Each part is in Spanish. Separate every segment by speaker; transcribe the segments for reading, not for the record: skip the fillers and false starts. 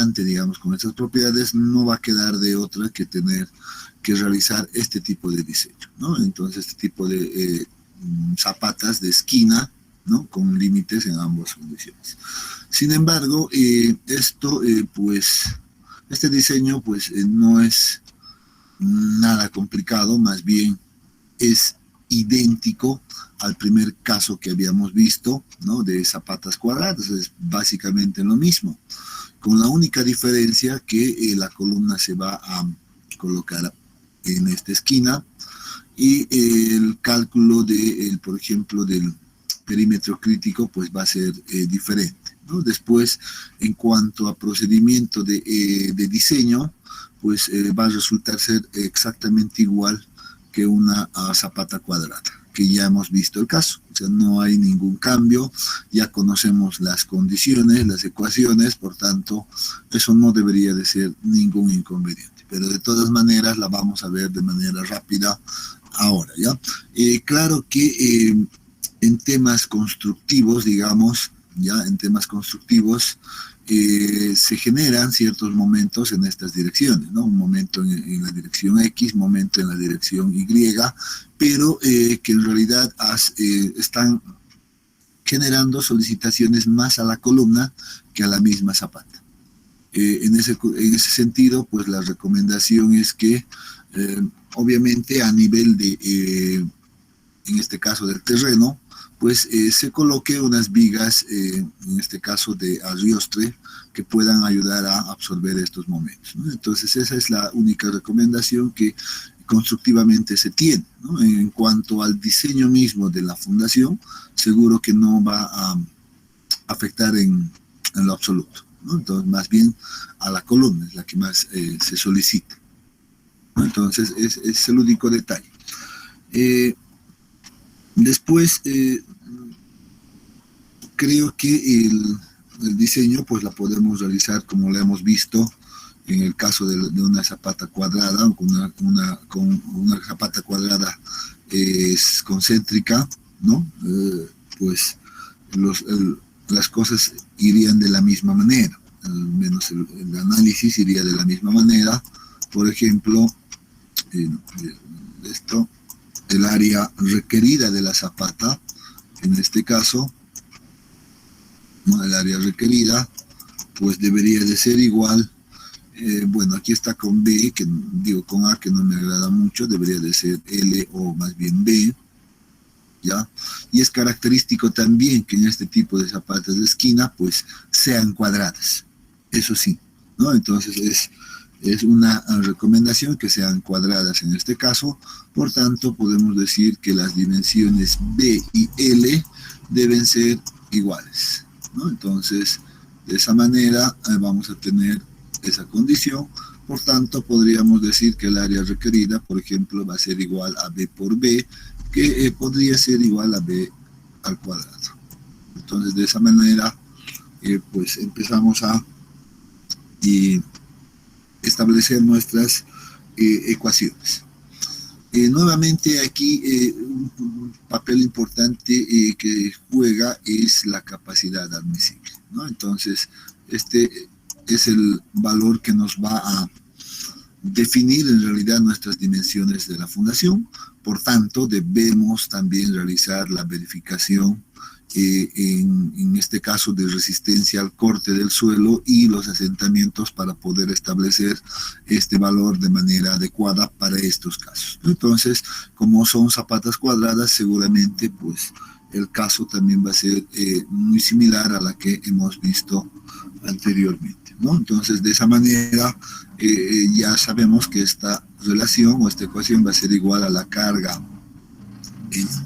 Speaker 1: habitante, digamos, con estas propiedades, no va a quedar de otra que tener que realizar este tipo de diseño, ¿no? Entonces, este tipo de zapatas de esquina, ¿no? Con límites en ambas condiciones. Sin embargo, este diseño, no es nada complicado, más bien es idéntico al primer caso que habíamos visto, ¿no? De zapatas cuadradas, es básicamente lo mismo, con la única diferencia que la columna se va a colocar en esta esquina y el cálculo por ejemplo, del perímetro crítico, pues va a ser diferente, ¿no? Después, en cuanto a procedimiento de diseño, pues va a resultar ser exactamente igual que una zapata cuadrada, que ya hemos visto el caso. O sea, no hay ningún cambio, ya conocemos las condiciones, las ecuaciones, por tanto, eso no debería de ser ningún inconveniente. Pero de todas maneras la vamos a ver de manera rápida ahora, ¿ya? Claro que en temas constructivos, digamos, ya en temas constructivos, se generan ciertos momentos en estas direcciones, ¿no? Un momento en la dirección X, momento en la dirección Y, pero que en realidad están generando solicitaciones más a la columna que a la misma zapata. En ese sentido, pues la recomendación es que, obviamente, a nivel en este caso del terreno, pues se coloque unas vigas, en este caso de arriostre, que puedan ayudar a absorber estos momentos, ¿no? Entonces esa es la única recomendación que constructivamente se tiene, ¿no? En cuanto al diseño mismo de la fundación, seguro que no va a afectar en lo absoluto, ¿no? Entonces más bien a la columna es la que más se solicita, ¿no? Entonces es el único detalle. Después, creo que el diseño pues la podemos realizar como lo hemos visto en el caso de una zapata cuadrada, con una zapata cuadrada concéntrica, ¿no? Pues las cosas irían de la misma manera, al menos el análisis iría de la misma manera. Por ejemplo, el área requerida de la zapata, en este caso, ¿no? El área requerida, pues debería de ser igual, bueno, aquí está con B, que digo con A, que no me agrada mucho, debería de ser L o más bien B, ¿ya? Y es característico también que en este tipo de zapatas de esquina, pues sean cuadradas, eso sí, ¿no? Entonces es una recomendación que sean cuadradas en este caso. Por tanto, podemos decir que las dimensiones B y L deben ser iguales, ¿no? Entonces, de esa manera vamos a tener esa condición. Por tanto, podríamos decir que el área requerida, por ejemplo, va a ser igual a B por B, que podría ser igual a B al cuadrado. Entonces, de esa manera, pues empezamos a establecer nuestras ecuaciones. Nuevamente aquí un papel importante que juega es la capacidad admisible, ¿no? Entonces, este es el valor que nos va a definir en realidad nuestras dimensiones de la fundación. Por tanto, debemos también realizar la verificación en este caso de resistencia al corte del suelo y los asentamientos para poder establecer este valor de manera adecuada para estos casos. Entonces, como son zapatas cuadradas, seguramente pues el caso también va a ser muy similar a la que hemos visto anteriormente, ¿no? Entonces, de esa manera ya sabemos que esta relación o esta ecuación va a ser igual a la carga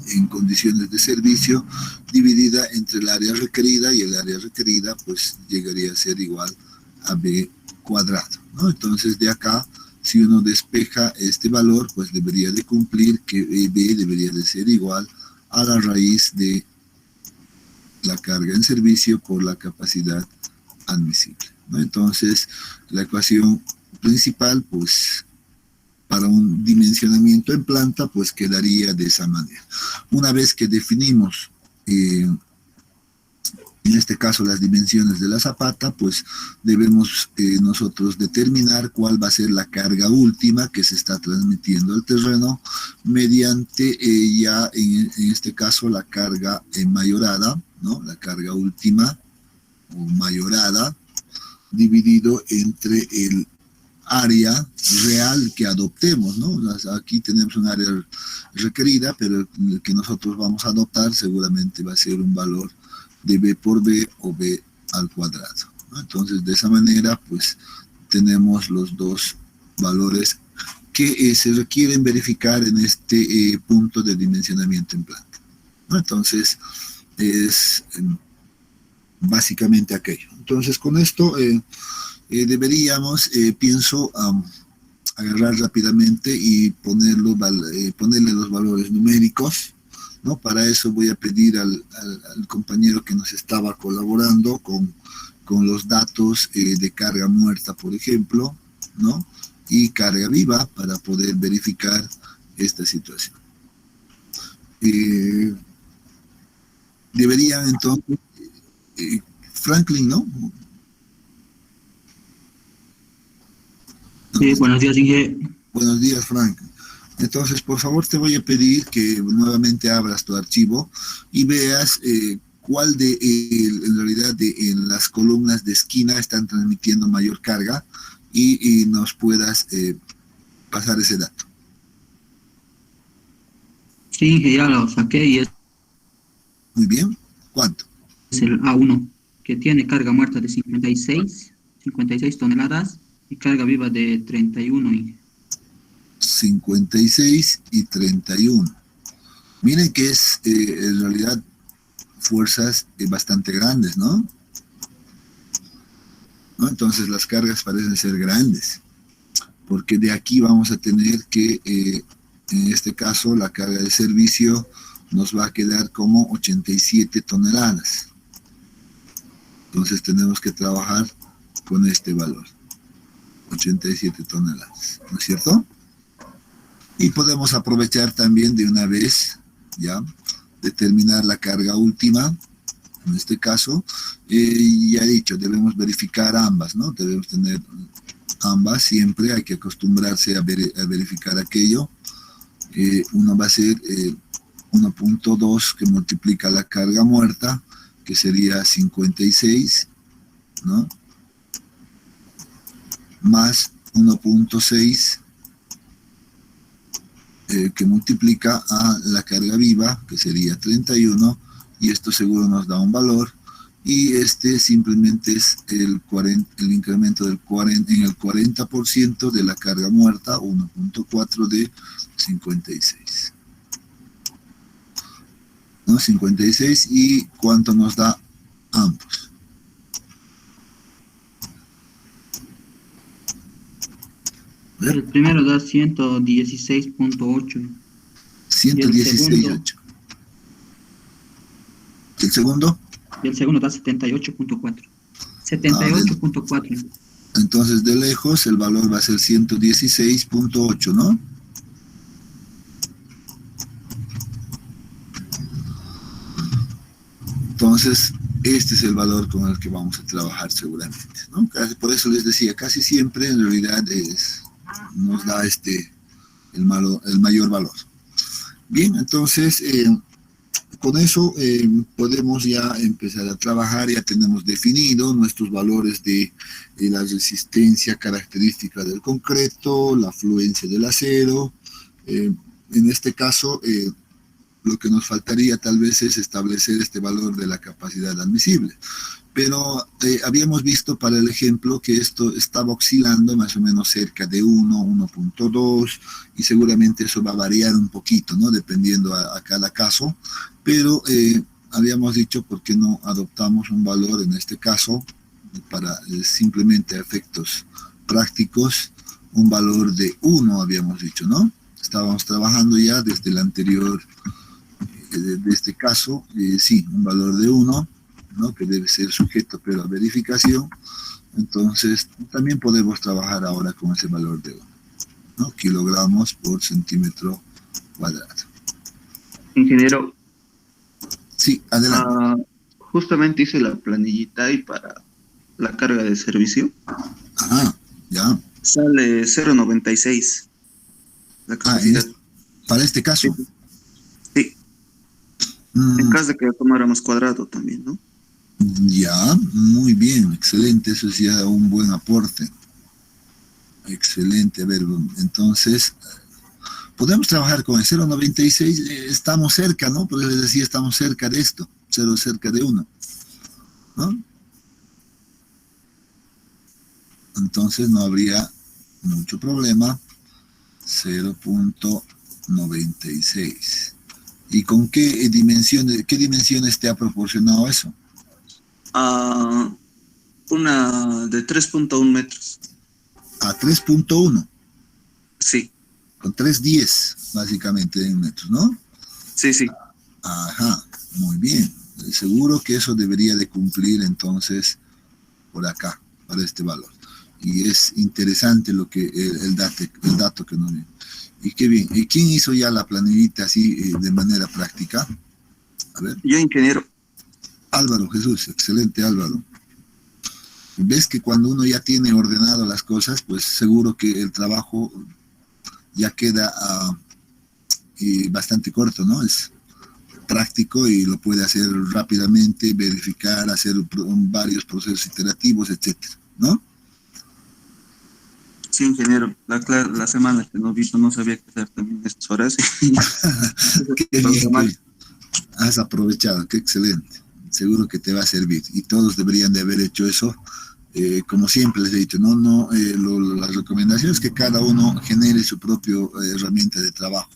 Speaker 1: en condiciones de servicio dividida entre el área requerida, y el área requerida pues llegaría a ser igual a B cuadrado, ¿no? Entonces de acá, si uno despeja este valor, pues debería de cumplir que B debería de ser igual a la raíz de la carga en servicio por la capacidad admisible, ¿no? Entonces la ecuación principal, pues para un dimensionamiento en planta, pues quedaría de esa manera. Una vez que definimos en en este caso las dimensiones de la zapata, pues debemos nosotros determinar cuál va a ser la carga última que se está transmitiendo al terreno mediante ya en este caso la carga mayorada, ¿no? La carga última o mayorada dividido entre el área real que adoptemos, ¿no? Aquí tenemos un área requerida, pero el que nosotros vamos a adoptar seguramente va a ser un valor de B por B o B al cuadrado, ¿no? Entonces, de esa manera, pues, tenemos los dos valores que se requieren verificar en este punto de dimensionamiento en planta, ¿no? Entonces, es básicamente aquello. Entonces, con esto deberíamos, pienso, agarrar rápidamente y ponerle los valores numéricos, ¿no? Para eso voy a pedir al compañero que nos estaba colaborando con los datos de carga muerta, por ejemplo, ¿no? Y carga viva para poder verificar esta situación. Deberían entonces, Franklin, ¿no?
Speaker 2: Sí, buenos días, Inge.
Speaker 1: Buenos días, Frank. Entonces, por favor, te voy a pedir que nuevamente abras tu archivo y veas cuál en realidad en las columnas de esquina están transmitiendo mayor carga y nos puedas pasar ese dato.
Speaker 2: Sí, Inge, ya lo saqué y es
Speaker 1: Muy bien. ¿Cuánto?
Speaker 2: el A1, que tiene carga muerta de 56 toneladas y carga viva de 31.
Speaker 1: 56 y 31. Miren que es en realidad fuerzas bastante grandes, ¿no? Entonces las cargas parecen ser grandes, porque de aquí vamos a tener que, en este caso, la carga de servicio nos va a quedar como 87 toneladas. Entonces tenemos que trabajar con este valor, 87 toneladas, ¿no es cierto? Y podemos aprovechar también de una vez, ya, determinar la carga última. En este caso, ya he dicho, debemos verificar ambas, ¿no? Debemos tener ambas, siempre hay que acostumbrarse a verificar aquello. Uno va a ser 1.2 que multiplica la carga muerta, que sería 56, ¿no? Más 1.6 que multiplica a la carga viva, que sería 31, y esto seguro nos da un valor, y este simplemente es el incremento en el 40% de la carga muerta, 1.4 de 56. ¿No? 56, y ¿cuánto nos da ambos?
Speaker 2: El primero da 116.8.
Speaker 1: 116.8. ¿El segundo?
Speaker 2: Y el segundo da 78.4. 78.4.
Speaker 1: Entonces, de lejos, el valor va a ser 116.8, ¿no? Entonces, este es el valor con el que vamos a trabajar seguramente, ¿no? Por eso les decía, casi siempre en realidad nos da el mayor valor. Bien, entonces, con eso podemos ya empezar a trabajar. Ya tenemos definido nuestros valores de la resistencia característica del concreto, la fluencia del acero. En este caso, lo que nos faltaría tal vez es establecer este valor de la capacidad admisible. Pero habíamos visto para el ejemplo que esto estaba oscilando más o menos cerca de 1, 1.2, y seguramente eso va a variar un poquito, ¿no? Dependiendo a cada caso, pero habíamos dicho por qué no adoptamos un valor en este caso para simplemente efectos prácticos, un valor de 1 habíamos dicho, ¿no? Estábamos trabajando ya desde el anterior, de este caso, sí, un valor de 1, ¿no? Que debe ser sujeto pero a verificación. Entonces también podemos trabajar ahora con ese valor de 1, ¿no? Kilogramos por centímetro cuadrado.
Speaker 2: Ingeniero.
Speaker 1: Sí, adelante.
Speaker 3: justamente hice la planillita y para la carga de servicio
Speaker 1: Ah, ya.
Speaker 3: sale 0,96 la capacidad.
Speaker 1: Para este
Speaker 3: Sí,
Speaker 1: caso.
Speaker 3: sí, en
Speaker 1: Mm,
Speaker 3: caso de que lo tomáramos cuadrado también, ¿no?
Speaker 1: ya, muy bien, excelente, eso es ya un buen aporte. Excelente, a ver, entonces, podemos trabajar con el 0,96, estamos cerca, ¿no? Porque les decía, estamos cerca de esto, 0 cerca de 1, ¿no? Entonces no habría mucho problema, 0,96. ¿Y con qué dimensiones te ha proporcionado eso?
Speaker 3: Ah, una de 3,1 metros.
Speaker 1: A 3,1,
Speaker 3: Sí,
Speaker 1: con 3,10 básicamente en metros, ¿no?
Speaker 3: sí, sí.
Speaker 1: Ajá, muy bien. Seguro que eso debería de cumplir entonces por acá, para este valor. Y es interesante lo que el dato que nos dio. Y qué bien. ¿Y quién hizo ya la planillita así de manera práctica? A ver,
Speaker 3: Yo, ingeniero.
Speaker 1: Álvaro Jesús, excelente Álvaro. Ves que cuando uno ya tiene ordenado las cosas, pues seguro que el trabajo ya queda bastante corto, ¿no? Es práctico y lo puede hacer rápidamente, verificar, hacer varios procesos iterativos, etcétera, ¿no?
Speaker 3: Sí, ingeniero. La semana que no vi, no sabía qué hacer también estas horas.
Speaker 1: Qué bien
Speaker 3: Programar.
Speaker 1: que has aprovechado, qué excelente. Seguro que te va a servir y todos deberían de haber hecho eso. Como siempre les he dicho, las recomendaciones es que cada uno genere su propia herramienta de trabajo,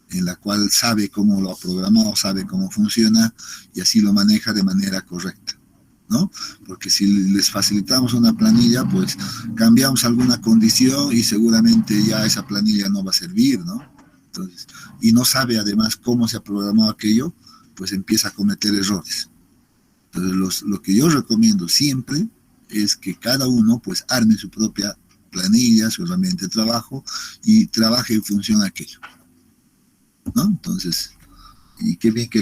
Speaker 1: en la cual sabe cómo lo ha programado, sabe cómo funciona y así lo maneja de manera correcta, ¿no? Porque si les facilitamos una planilla, pues cambiamos alguna condición y seguramente ya esa planilla no va a servir, ¿no? Entonces, y no sabe además cómo se ha programado aquello, pues empieza a cometer errores. Entonces, lo que yo recomiendo siempre es que cada uno pues arme su propia planilla, su herramienta de trabajo y trabaje en función a aquello, ¿no? Entonces, y qué bien que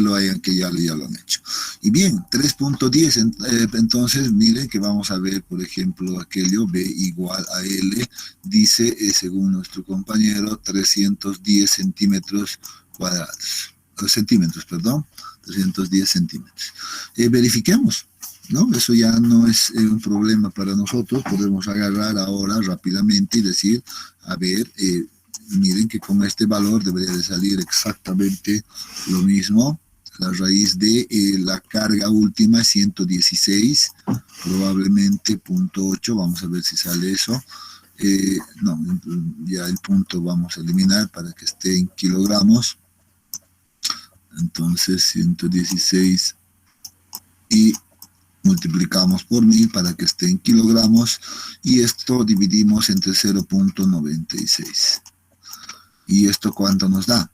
Speaker 1: ya lo han hecho. Y bien, 3,10, entonces miren que vamos a ver, por ejemplo, aquello, B igual a L, dice, según nuestro compañero, 310 centímetros cuadrados, centímetros, perdón, 310 centímetros. Verifiquemos, ¿no? Eso ya no es un problema para nosotros, podemos agarrar ahora rápidamente y decir, a ver, miren que con este valor debería de salir exactamente lo mismo. La raíz de la carga última es 116, probablemente 0,8, vamos a ver si sale eso. No, ya el punto vamos a eliminar para que esté en kilogramos. Entonces 116 y multiplicamos por 1000 para que esté en kilogramos y esto dividimos entre 0,96. ¿Y esto cuánto nos da?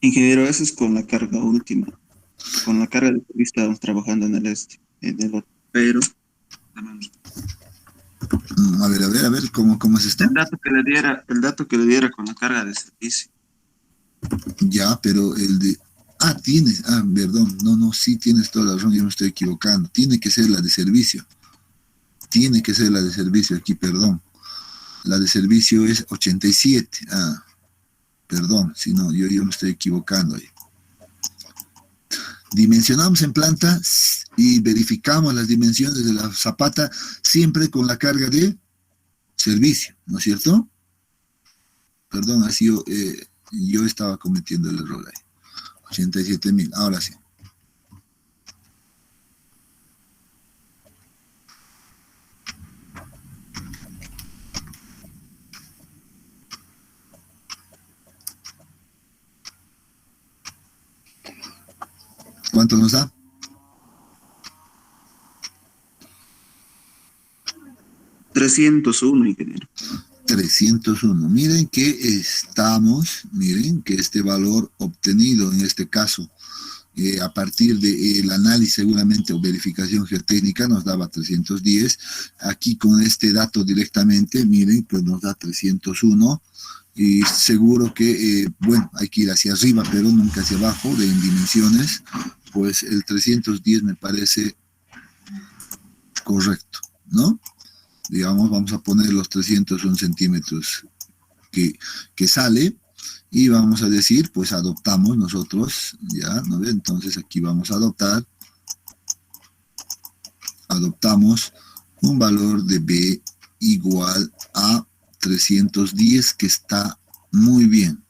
Speaker 3: Ingeniero, eso es con la carga última. Con la carga de servicio estábamos trabajando en el otro. Pero,
Speaker 1: A ver, ¿cómo es esto?
Speaker 3: el dato que le diera con la carga de servicio.
Speaker 1: Ya, pero el de... perdón, no, sí tienes toda la razón, yo me estoy equivocando. Tiene que ser la de servicio. Tiene que ser la de servicio aquí, perdón. La de servicio es 87. Perdón, si no, yo me estoy equivocando ahí. Dimensionamos en planta y verificamos las dimensiones de la zapata siempre con la carga de servicio, ¿no es cierto? Perdón, así yo estaba cometiendo el error ahí. 87,000, ahora sí. ¿Cuánto nos da?
Speaker 3: 301, ingeniero.
Speaker 1: 301. Miren que este valor obtenido en este caso a partir del análisis seguramente o verificación geotécnica nos daba 310. Aquí con este dato directamente, miren, pues nos da 301. y seguro que, bueno, hay que ir hacia arriba, pero nunca hacia abajo, en dimensiones, pues el 310 me parece correcto, ¿no? Digamos, vamos a poner los 301 centímetros que sale, y vamos a decir, pues adoptamos nosotros, ya, ¿no ve? Entonces aquí vamos a adoptamos un valor de B igual a 310, que está muy bien.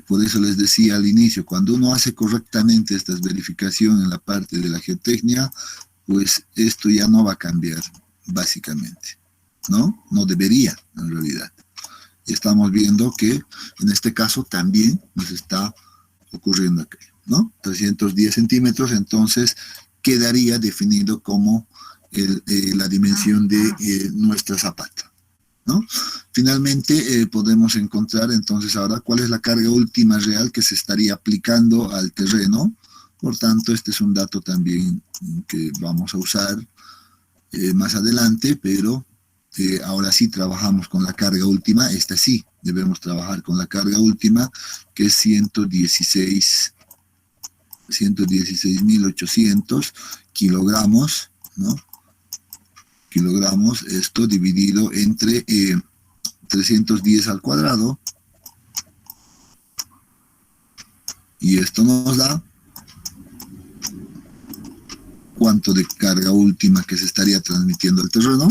Speaker 1: Por eso les decía al inicio, cuando uno hace correctamente estas verificaciones en la parte de la geotecnia, pues esto ya no va a cambiar, básicamente, ¿no? No debería, en realidad. Y estamos viendo que en este caso también nos está ocurriendo aquello, ¿no? 310 centímetros, entonces quedaría definido como la dimensión de nuestra zapata, ¿no? Finalmente podemos encontrar entonces ahora cuál es la carga última real que se estaría aplicando al terreno. Por tanto, este es un dato también que vamos a usar más adelante, pero ahora sí trabajamos con la carga última. Esta sí, debemos trabajar con la carga última, que es 116.800 kilogramos, ¿no? Kilogramos, esto dividido entre 310 al cuadrado, y esto nos da cuánto de carga última que se estaría transmitiendo al terreno.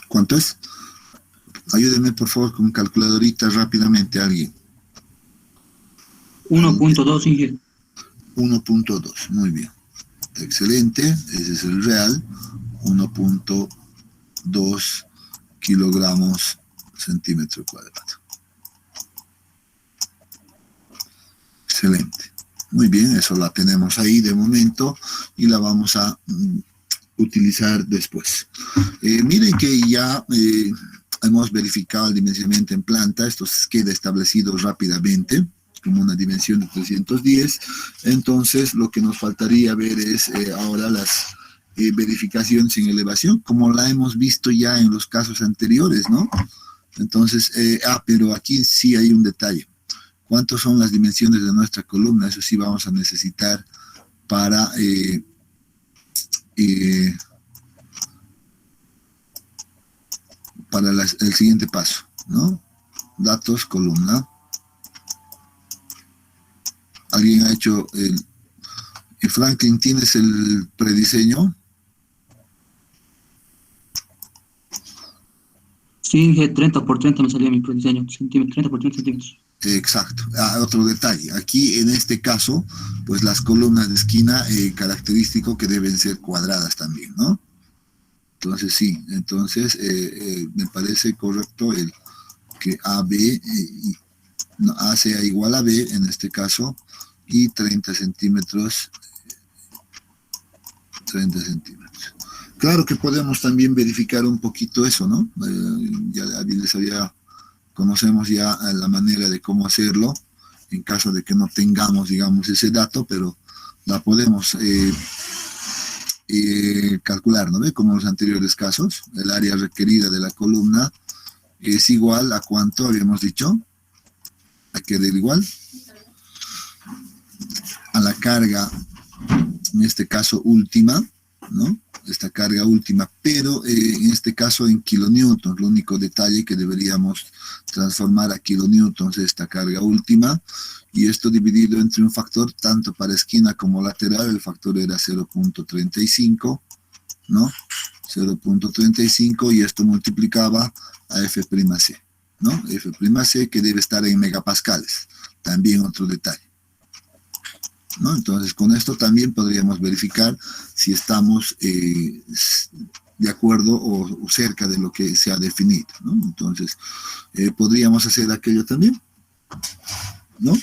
Speaker 1: ¿Cuánto es? Ayúdenme por favor con calculadorita rápidamente alguien.
Speaker 2: 1.2, Inge.
Speaker 1: 1.2, muy bien. Excelente, ese es el real. 1.2 kilogramos centímetro cuadrado. Excelente. Muy bien, eso la tenemos ahí de momento y la vamos a utilizar después. Miren que ya hemos verificado el dimensionamiento en planta. Esto queda establecido rápidamente como una dimensión de 310. Entonces lo que nos faltaría ver es ahora las verificaciones en elevación, como la hemos visto ya en los casos anteriores, ¿no? Entonces, pero aquí sí hay un detalle. ¿Cuántas son las dimensiones de nuestra columna? Eso sí vamos a necesitar para el siguiente paso, ¿no? Datos, columna. ¿Alguien ha hecho Franklin, tienes el prediseño?
Speaker 2: Sí, Inge, 30 por 30 me salía mi prediseño, 30 por 30 centímetros.
Speaker 1: Exacto. Otro detalle. Aquí, en este caso, pues las columnas de esquina, característico que deben ser cuadradas también, ¿no? Entonces, sí. Entonces, me parece correcto el que AB, A sea igual a B, en este caso, y 30 centímetros. 30 centímetros. Claro que podemos también verificar un poquito eso, ¿no? Ya conocemos ya la manera de cómo hacerlo, en caso de que no tengamos, digamos, ese dato, pero la podemos calcular, ¿no ve? Como en los anteriores casos, el área requerida de la columna es igual a ¿cuánto habíamos dicho? A que del igual a la carga, en este caso última, ¿no? Esta carga última, pero en este caso en kilonewtons. Lo único detalle que deberíamos transformar a kilonewtons esta carga última, y esto dividido entre un factor tanto para esquina como lateral. El factor era 0.35, ¿no? 0.35, y esto multiplicaba a F'C, ¿no? F'C, que debe estar en megapascales. También otro detalle, ¿no? Entonces, con esto también podríamos verificar si estamos de acuerdo o cerca de lo que se ha definido, ¿no? Entonces, podríamos hacer aquello también, ¿no?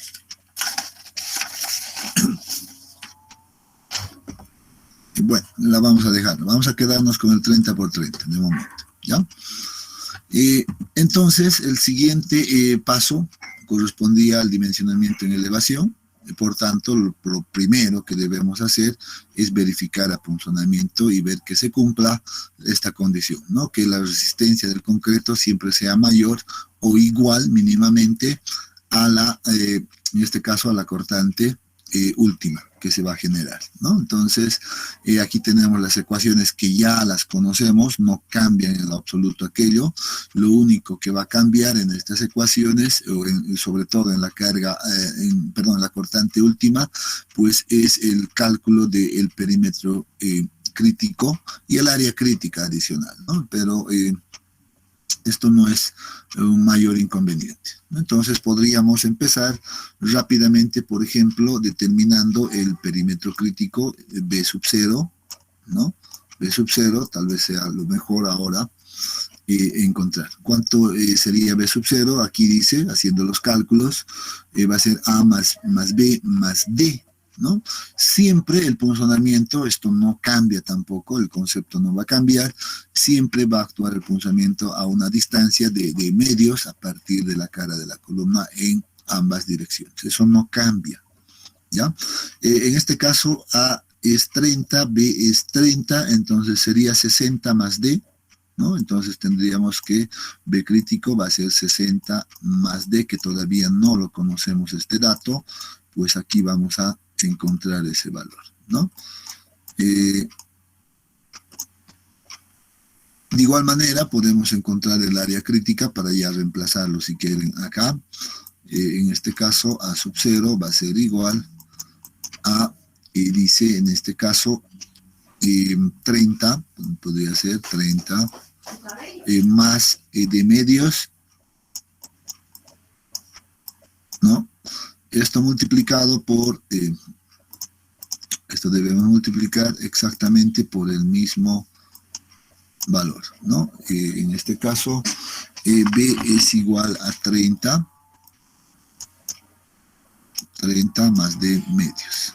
Speaker 1: Bueno, la vamos a dejar. Vamos a quedarnos con el 30 por 30 de momento, ¿ya? Entonces, el siguiente paso correspondía al dimensionamiento en elevación. Por tanto, lo primero que debemos hacer es verificar apunzonamiento y ver que se cumpla esta condición, ¿no? Que la resistencia del concreto siempre sea mayor o igual mínimamente a la, en este caso, a la cortante última que se va a generar, ¿no? Entonces, aquí tenemos las ecuaciones que ya las conocemos, no cambian en lo absoluto aquello. Lo único que va a cambiar en estas ecuaciones, sobre todo en la carga, perdón, en la cortante última, pues es el cálculo del perímetro crítico y el área crítica adicional, ¿no? Pero esto no es un mayor inconveniente. Entonces podríamos empezar rápidamente, por ejemplo, determinando el perímetro crítico B sub 0, ¿no? B sub 0, tal vez sea lo mejor ahora encontrar. ¿Cuánto sería B sub 0? Aquí dice, haciendo los cálculos, va a ser A más B más D, ¿no? Siempre el punzonamiento, esto no cambia tampoco, el concepto no va a cambiar, siempre va a actuar el punzonamiento a una distancia de medios a partir de la cara de la columna en ambas direcciones. Eso no cambia, ¿ya? En este caso A es 30, B es 30, entonces sería 60 más D, ¿no? Entonces tendríamos que B crítico va a ser 60 más D, que todavía no lo conocemos este dato, pues aquí vamos a encontrar ese valor, ¿no? De igual manera podemos encontrar el área crítica para ya reemplazarlo si quieren acá. En este caso A sub 0 va a ser igual a, dice en este caso 30, podría ser 30 más de medios, ¿no? Esto multiplicado por, esto debemos multiplicar exactamente por el mismo valor, ¿no? En este caso, B es igual a 30 más de medios.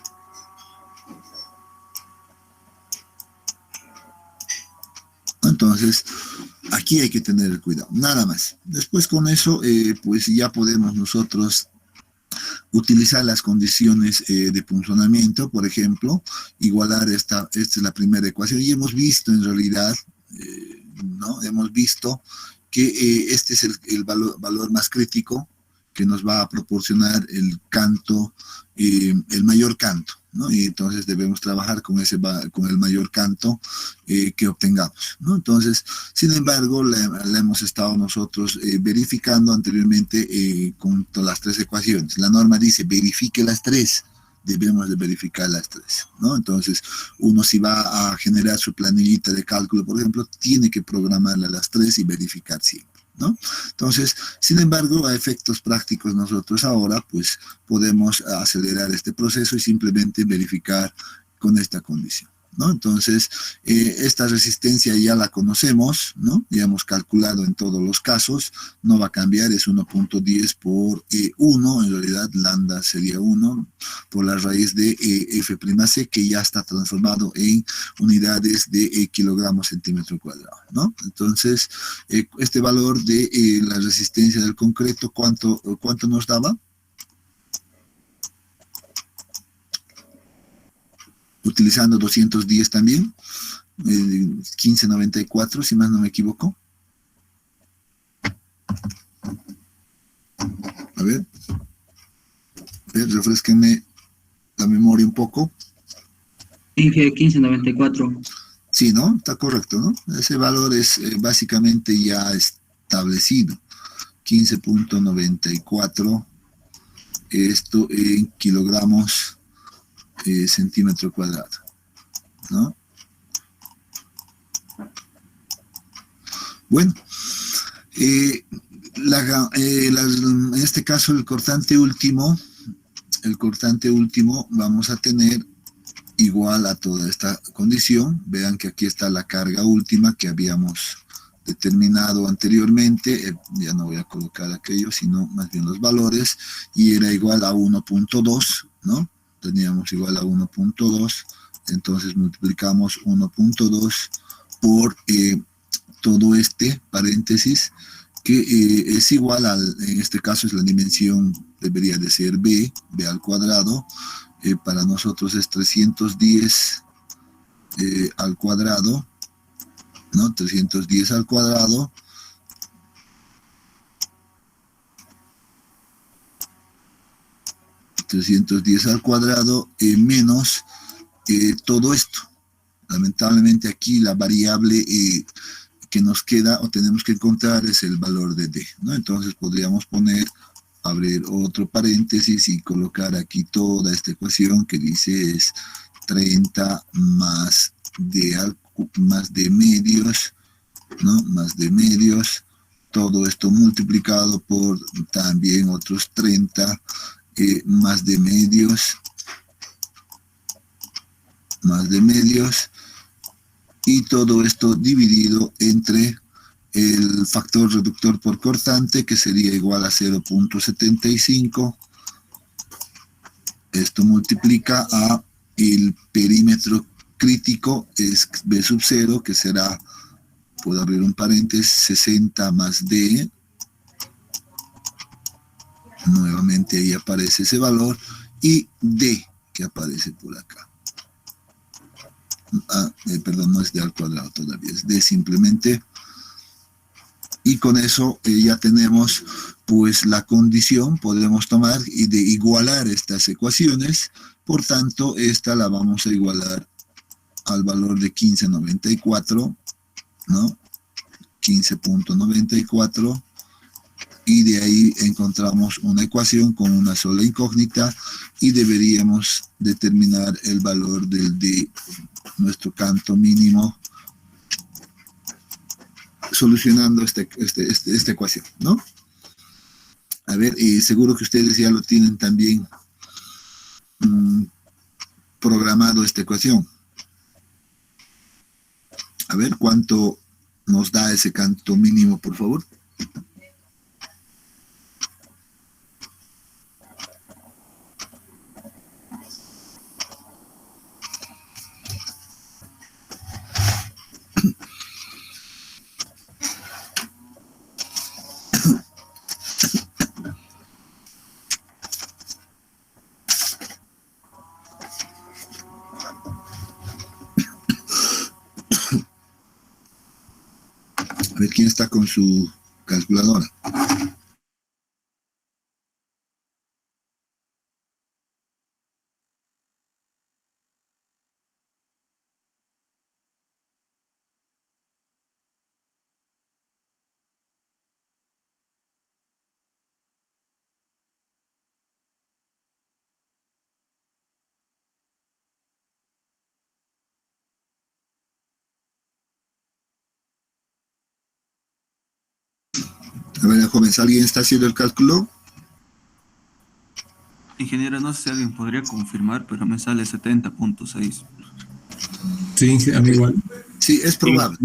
Speaker 1: Entonces, aquí hay que tener cuidado, nada más. Después con eso, pues ya podemos nosotros utilizar las condiciones de punzonamiento, por ejemplo, igualar esta es la primera ecuación, y hemos visto en realidad, ¿no? Hemos visto que este es el valor más crítico que nos va a proporcionar el canto, el mayor canto, ¿no? Y entonces debemos trabajar con el mayor canto que obtengamos, ¿no? Entonces, sin embargo, la hemos estado nosotros verificando anteriormente con todas las tres ecuaciones. La norma dice, verifique las tres. Debemos de verificar las tres, ¿no? Entonces, uno si va a generar su planillita de cálculo, por ejemplo, tiene que programarla las tres y verificar siempre, ¿no? Entonces, sin embargo, a efectos prácticos nosotros ahora, pues, podemos acelerar este proceso y simplemente verificar con esta condición, ¿no? Entonces, esta resistencia ya la conocemos, ¿no? Ya hemos calculado en todos los casos, no va a cambiar, es 1.10 por 1, en realidad lambda sería 1 por la raíz de F'C, que ya está transformado en unidades de kilogramos centímetro cuadrado, ¿no? Entonces, este valor de la resistencia del concreto, ¿cuánto nos daba? Utilizando 210 también, 1594, si más no me equivoco. A ver, refresquenme la memoria un poco.
Speaker 2: 1594.
Speaker 1: Sí, ¿no? Está correcto, ¿no? Ese valor es básicamente ya establecido. 15.94, esto en kilogramos centímetro cuadrado, ¿no? Bueno, en este caso el cortante último vamos a tener igual a toda esta condición. Vean que aquí está la carga última que habíamos determinado anteriormente, ya no voy a colocar aquello, sino más bien los valores, y era igual a 1.2, ¿no? Teníamos igual a 1.2, entonces multiplicamos 1.2 por todo este paréntesis, que es igual en este caso es la dimensión, debería de ser b al cuadrado, para nosotros es 310 al cuadrado, ¿no? 310 al cuadrado, menos todo esto. Lamentablemente aquí la variable que nos queda o tenemos que encontrar es el valor de d, ¿no? Entonces podríamos abrir otro paréntesis y colocar aquí toda esta ecuación que dice es 30 más d medios, ¿no? Más d medios, todo esto multiplicado por también otros 30 más d medios, y todo esto dividido entre el factor reductor por cortante, que sería igual a 0.75. Esto multiplica a el perímetro crítico, es b sub 0, que será, puedo abrir un paréntesis, 60 más d. Nuevamente ahí aparece ese valor, y d, que aparece por acá. Perdón, no es d al cuadrado todavía, es d simplemente. Y con eso ya tenemos pues la condición, podemos tomar y de igualar estas ecuaciones. Por tanto, esta la vamos a igualar al valor de 15.94, ¿no? 15.94, y de ahí encontramos una ecuación con una sola incógnita y deberíamos determinar el valor de nuestro canto mínimo solucionando esta ecuación, ¿no? A ver, seguro que ustedes ya lo tienen también programado esta ecuación. A ver, ¿cuánto nos da ese canto mínimo, por favor? A ver, ¿quién está con su calculadora? A ver, jóvenes, ¿alguien está haciendo el cálculo?
Speaker 3: Ingeniero, no sé si alguien podría confirmar, pero me sale 70.6.
Speaker 4: Sí, a mí igual.
Speaker 1: Sí, es probable,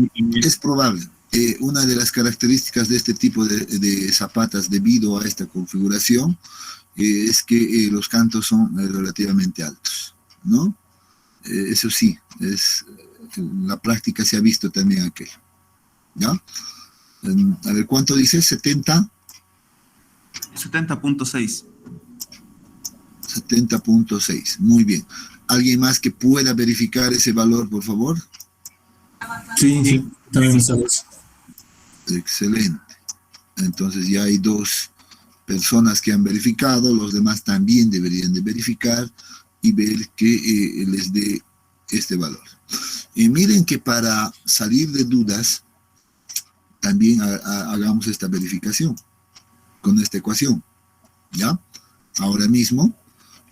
Speaker 1: es probable. Una de las características de este tipo de zapatas debido a esta configuración es que los cantos son relativamente altos, ¿no? Eso sí, la práctica se ha visto también aquello, ¿ya? A ver, ¿cuánto dice? 70.
Speaker 3: 70.6.
Speaker 1: 70.6, muy bien. ¿Alguien más que pueda verificar ese valor, por favor?
Speaker 4: Sí, también me sale eso.
Speaker 1: Excelente. Entonces ya hay 2 personas que han verificado, los demás también deberían de verificar y ver que les dé este valor. Miren que para salir de dudas, también hagamos esta verificación con esta ecuación, ¿ya? Ahora mismo,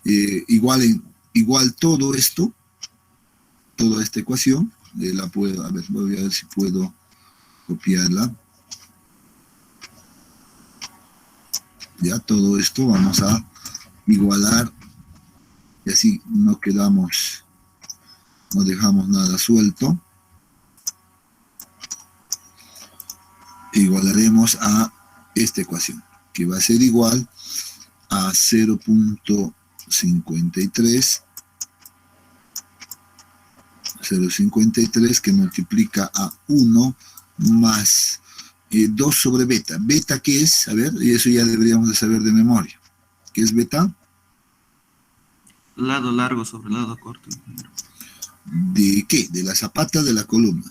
Speaker 1: igual todo esto, toda esta ecuación, la puedo, a ver, voy a ver si puedo copiarla. Ya todo esto vamos a igualar y así no dejamos nada suelto. Igualaremos a esta ecuación, que va a ser igual a 0.53 que multiplica a 1 más 2 sobre beta. ¿Beta qué es? A ver, y eso ya deberíamos de saber de memoria. ¿Qué es beta?
Speaker 3: Lado largo sobre lado corto, ingeniero.
Speaker 1: ¿De qué? De la zapata de la columna.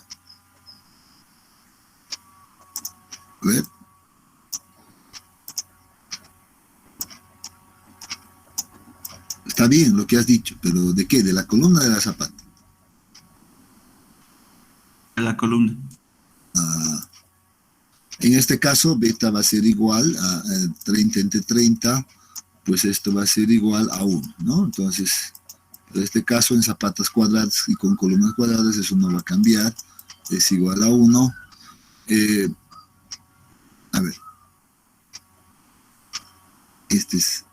Speaker 1: A ver. Está bien lo que has dicho, pero ¿de qué? ¿De la columna o de la zapata?
Speaker 3: De la columna.
Speaker 1: Ah, en este caso, beta va a ser igual a 30 entre 30, pues esto va a ser igual a 1, ¿no? Entonces, en este caso, en zapatas cuadradas y con columnas cuadradas, eso no va a cambiar, es igual a 1. A ver, este es,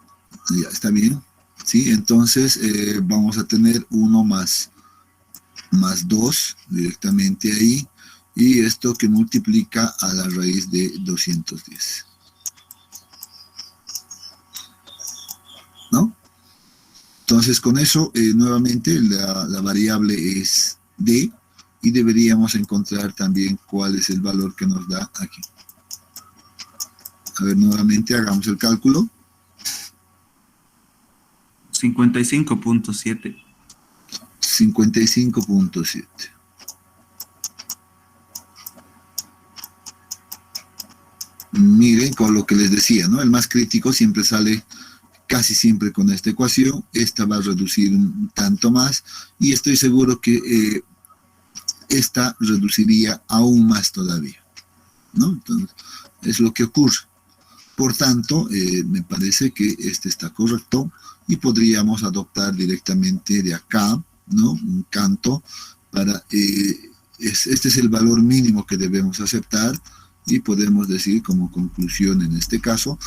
Speaker 1: ya está bien, ¿sí? Entonces, vamos a tener 1 más 2 directamente ahí, y esto que multiplica a la raíz de 210, ¿no? Entonces con eso, nuevamente, la variable es d, y deberíamos encontrar también cuál es el valor que nos da aquí. A ver, nuevamente hagamos el cálculo.
Speaker 3: 55.7.
Speaker 1: 55.7. Miren, con lo que les decía, ¿no? El más crítico siempre sale casi siempre con esta ecuación. Esta va a reducir un tanto más, y estoy seguro que esta reduciría aún más todavía, ¿no? Entonces, es lo que ocurre. Por tanto, me parece que este está correcto, y podríamos adoptar directamente de acá, ¿no? Un canto para, este es el valor mínimo que debemos aceptar, y podemos decir como conclusión en este caso,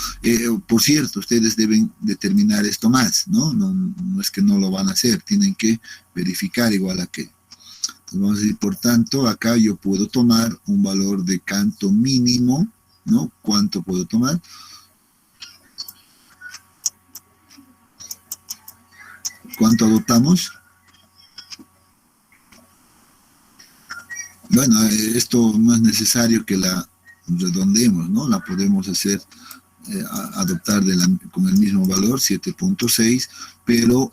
Speaker 1: por cierto, ustedes deben determinar esto más, ¿no? No es que no lo van a hacer, tienen que verificar igual a que. Vamos a decir, por tanto, acá yo puedo tomar un valor de canto mínimo, ¿no? ¿Cuánto puedo tomar? ¿Cuánto adoptamos? Bueno, esto no es necesario que la redondeemos, ¿no? La podemos hacer, adoptar con el mismo valor, 7.6, pero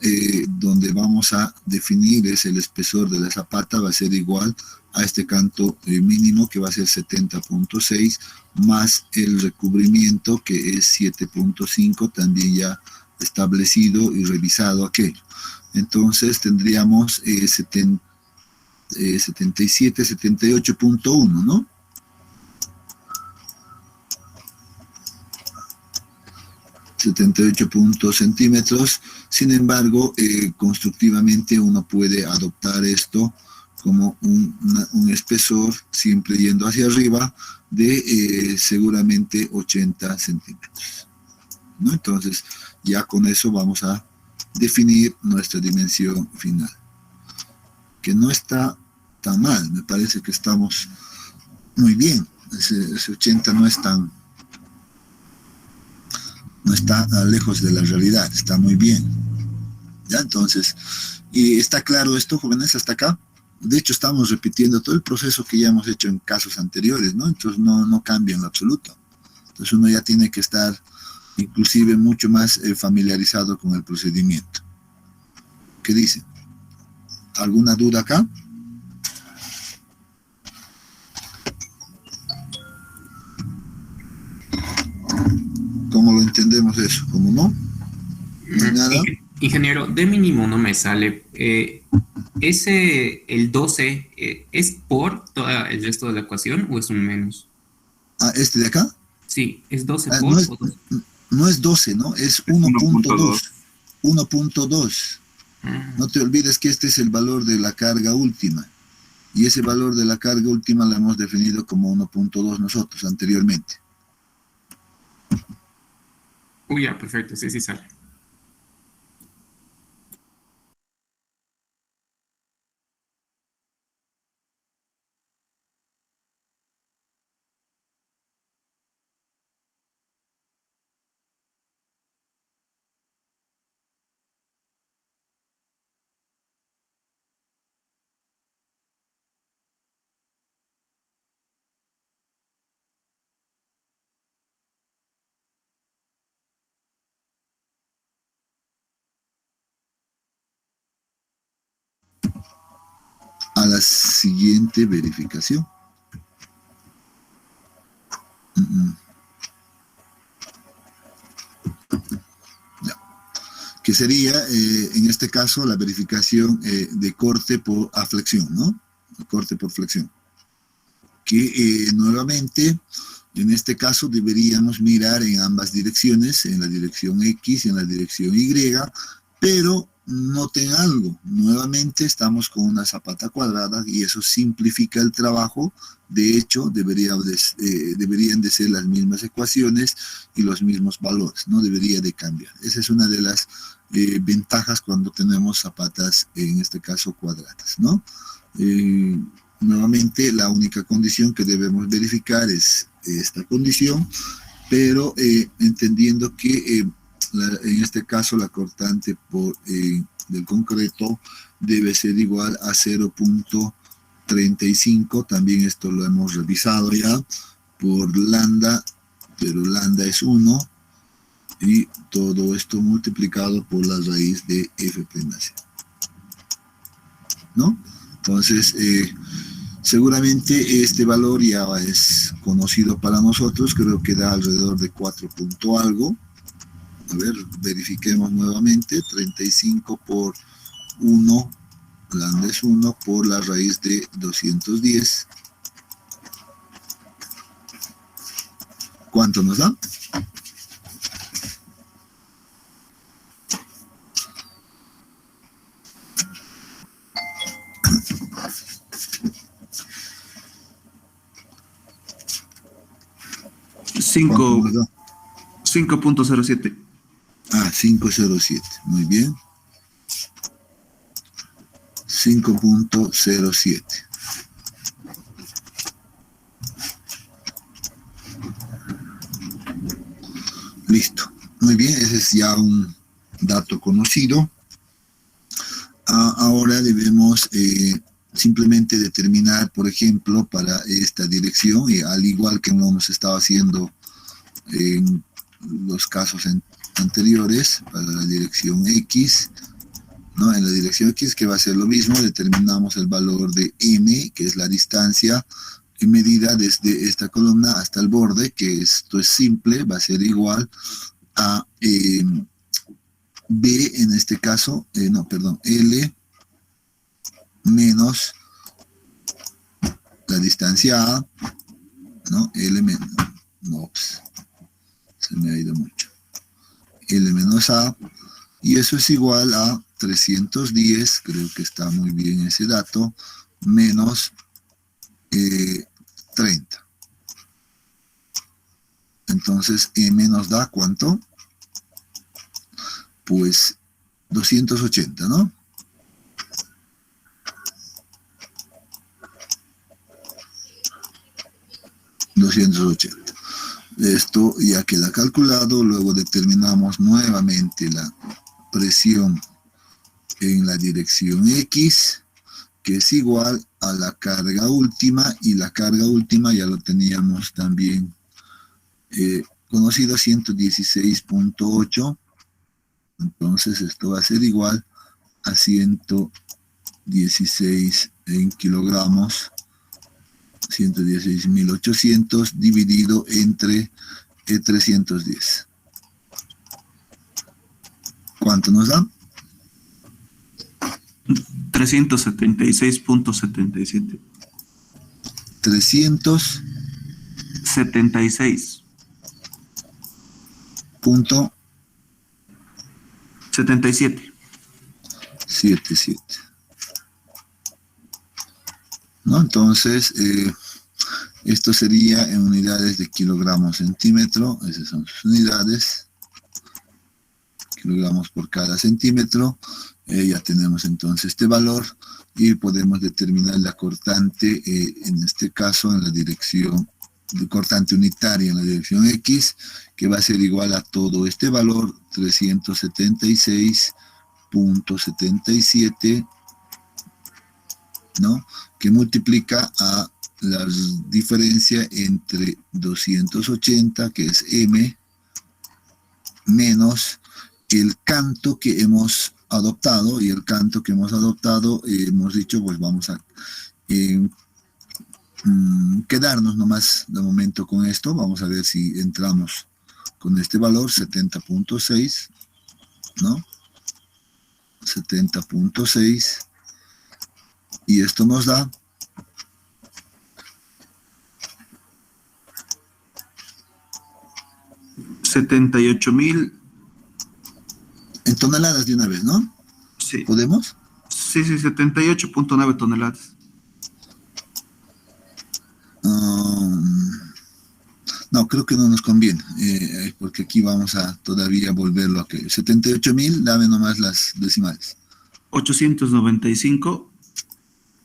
Speaker 1: donde vamos a definir es el espesor de la zapata, va a ser igual a este canto mínimo, que va a ser 70.6, más el recubrimiento, que es 7.5, también ya establecido y revisado aquello. Entonces tendríamos 77, 78.1, ¿no? 78 centímetros. Sin embargo, constructivamente uno puede adoptar esto como un espesor, siempre yendo hacia arriba, de seguramente 80 centímetros, ¿no? Entonces, ya con eso vamos a definir nuestra dimensión final, que no está tan mal. Me parece que estamos muy bien. Ese 80 no está lejos de la realidad, está muy bien. ¿Ya? Entonces, y está claro esto, jóvenes, hasta acá. De hecho, estamos repitiendo todo el proceso que ya hemos hecho en casos anteriores, ¿no? Entonces, no cambia en lo absoluto. Entonces, uno ya tiene que estar inclusive mucho más familiarizado con el procedimiento. ¿Qué dicen? ¿Alguna duda acá? ¿Cómo lo entendemos eso? ¿Cómo no? No hay nada.
Speaker 5: Ingeniero, de mínimo no me sale. El 12, ¿es por todo el resto de la ecuación o es un menos?
Speaker 1: Ah, ¿este de acá?
Speaker 5: Sí, ¿es 12
Speaker 1: Ah,
Speaker 5: por o 12?
Speaker 1: no es 12, ¿no? Es
Speaker 3: Es 1.2.
Speaker 1: 1.2. 1.2.
Speaker 5: Ah,
Speaker 1: No te olvides que este es el valor de la carga última. Y ese valor de la carga última la hemos definido como 1.2 nosotros anteriormente.
Speaker 5: uy, ya, perfecto, sí, sí sale.
Speaker 1: a la siguiente verificación. Ya. Que sería, en este caso, la verificación de corte por aflexión, ¿no? Corte por flexión. Que nuevamente, en este caso, deberíamos mirar en ambas direcciones, en la dirección X y en la dirección Y, pero noten algo, nuevamente estamos con una zapata cuadrada y eso simplifica el trabajo. De hecho, deberían de ser las mismas ecuaciones y los mismos valores, no debería de cambiar. Esa es una de las ventajas cuando tenemos zapatas, en este caso cuadradas, ¿no? Nuevamente, la única condición que debemos verificar es esta condición, pero entendiendo que en este caso la cortante del concreto debe ser igual a 0.35, también esto lo hemos revisado ya, por lambda, pero lambda es 1, y todo esto multiplicado por la raíz de f', ¿no? Entonces, seguramente este valor ya es conocido para nosotros, creo que da alrededor de 4 punto algo. A ver, verifiquemos nuevamente, 35 por 1, lambda es 1, por la raíz de 210. ¿Cuánto nos da? ¿Cuánto nos da?
Speaker 3: 5.07.
Speaker 1: Ah, 507, muy bien. 5.07. Listo. Muy bien, ese es ya un dato conocido. Ahora debemos simplemente determinar, por ejemplo, para esta dirección, y al igual que lo hemos estado haciendo en los casos anteriores, para la dirección X, ¿no? En la dirección X, que va a ser lo mismo, determinamos el valor de m, que es la distancia medida desde esta columna hasta el borde, que esto es simple, va a ser igual a b, en este caso, L menos la distancia A, ¿no? L menos, se me ha ido mucho. L menos A, y eso es igual a 310, creo que está muy bien ese dato, menos 30. Entonces, M nos da ¿cuánto? Pues 280, ¿no? Esto ya queda calculado. Luego determinamos nuevamente la presión en la dirección X, que es igual a la carga última, y la carga última ya lo teníamos también conocido, 116.8. Entonces esto va a ser igual a 116 en kilogramos, 116.800 dividido entre 310. ¿Cuánto nos da?
Speaker 3: 376.77.
Speaker 1: 376.
Speaker 3: 77.
Speaker 1: 77. ¿No? Entonces, esto sería en unidades de kilogramos centímetro. Esas son sus unidades. Kilogramos por cada centímetro. Ya tenemos entonces este valor y podemos determinar la cortante, en este caso en la dirección, cortante unitaria en la dirección X, que va a ser igual a todo este valor, 376.77, ¿no? Que multiplica a la diferencia entre 280, que es M, menos el canto que hemos adoptado y el canto que hemos adoptado, hemos dicho, pues vamos a quedarnos nomás de momento con esto. Vamos a ver si entramos con este valor, 70.6, ¿no? 70.6, y esto nos da
Speaker 3: 78.000.
Speaker 1: en toneladas de una vez, ¿no?
Speaker 3: Sí,
Speaker 1: ¿Podemos?
Speaker 3: sí, 78.9 toneladas.
Speaker 1: No, creo que no nos conviene, porque aquí vamos a todavía volverlo a que 78.000, dame nomás las decimales.
Speaker 3: 895.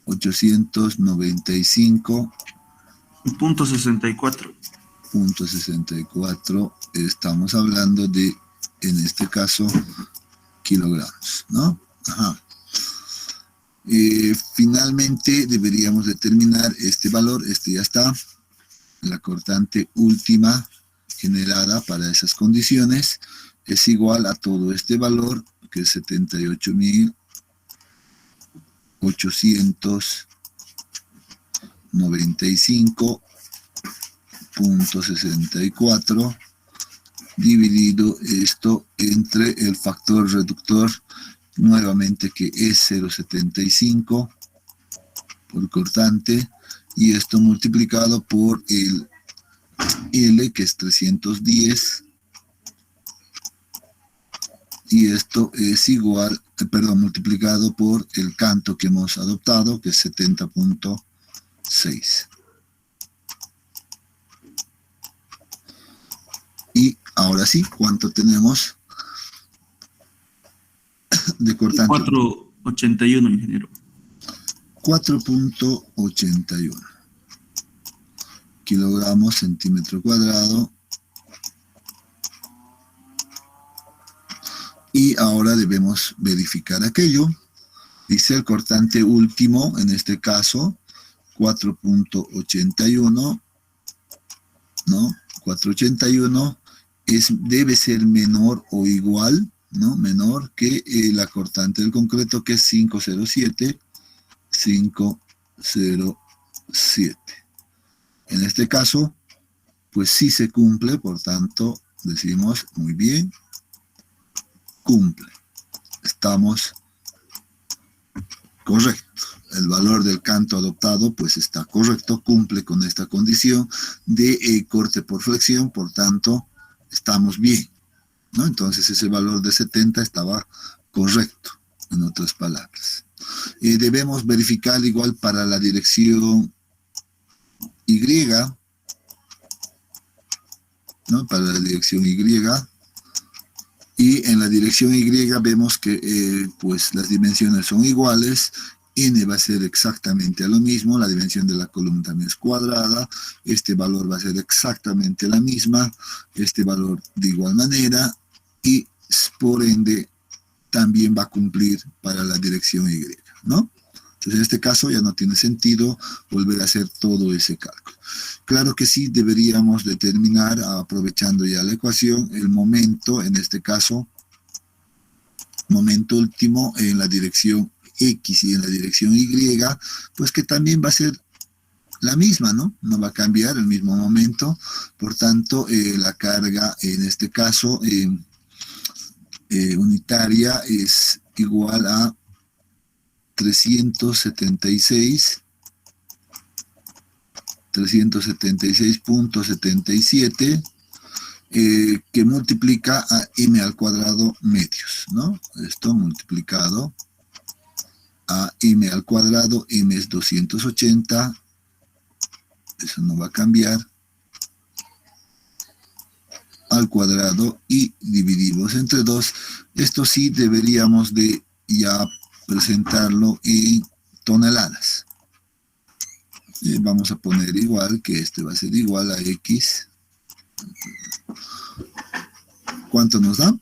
Speaker 1: 895.64.
Speaker 3: .64.
Speaker 1: Estamos hablando de, en este caso, kilogramos, ¿no? Ajá. Finalmente deberíamos determinar este valor, este ya está, la cortante última generada para esas condiciones es igual a todo este valor, que es 78.895.64 dividido esto entre el factor reductor, nuevamente que es 0.75 por cortante, y esto multiplicado por el L, que es 310, y esto es igual, multiplicado por el canto que hemos adoptado, que es 70.6. Y ahora sí, ¿cuánto tenemos de cortante?
Speaker 3: 481, ingeniero.
Speaker 1: 4.81 kilogramos centímetro cuadrado. Y ahora debemos verificar aquello. Dice el cortante último, en este caso, 4.81, ¿no? 481 debe ser menor o igual, ¿no? Menor que la cortante del concreto, que es 507. 507. En este caso, pues sí se cumple, por tanto, decimos, muy bien, cumple. Estamos correctos. El valor del canto adoptado, pues está correcto, cumple con esta condición de corte por flexión, por tanto, estamos bien, ¿no? Entonces ese valor de 70 estaba correcto, en otras palabras. Debemos verificar igual para la dirección Y, ¿no? Para la dirección Y, y en la dirección Y vemos que pues las dimensiones son iguales. N va a ser exactamente lo mismo, la dimensión de la columna también es cuadrada, este valor va a ser exactamente la misma, este valor de igual manera, y por ende también va a cumplir para la dirección Y, ¿no? Entonces en este caso ya no tiene sentido volver a hacer todo ese cálculo. Claro que sí deberíamos determinar, aprovechando ya la ecuación, el momento, en este caso, momento último en la dirección X y en la dirección Y, pues que también va a ser la misma, ¿no? No va a cambiar el mismo momento, por tanto, la carga, en este caso, unitaria es igual a 376.77, que multiplica a m al cuadrado medios, ¿no? Esto multiplicado a m al cuadrado, m es 280, eso no va a cambiar, al cuadrado, y dividimos entre 2. Esto sí deberíamos de ya presentarlo en toneladas. Vamos a poner igual, que este va a ser igual a X. ¿Cuánto nos da?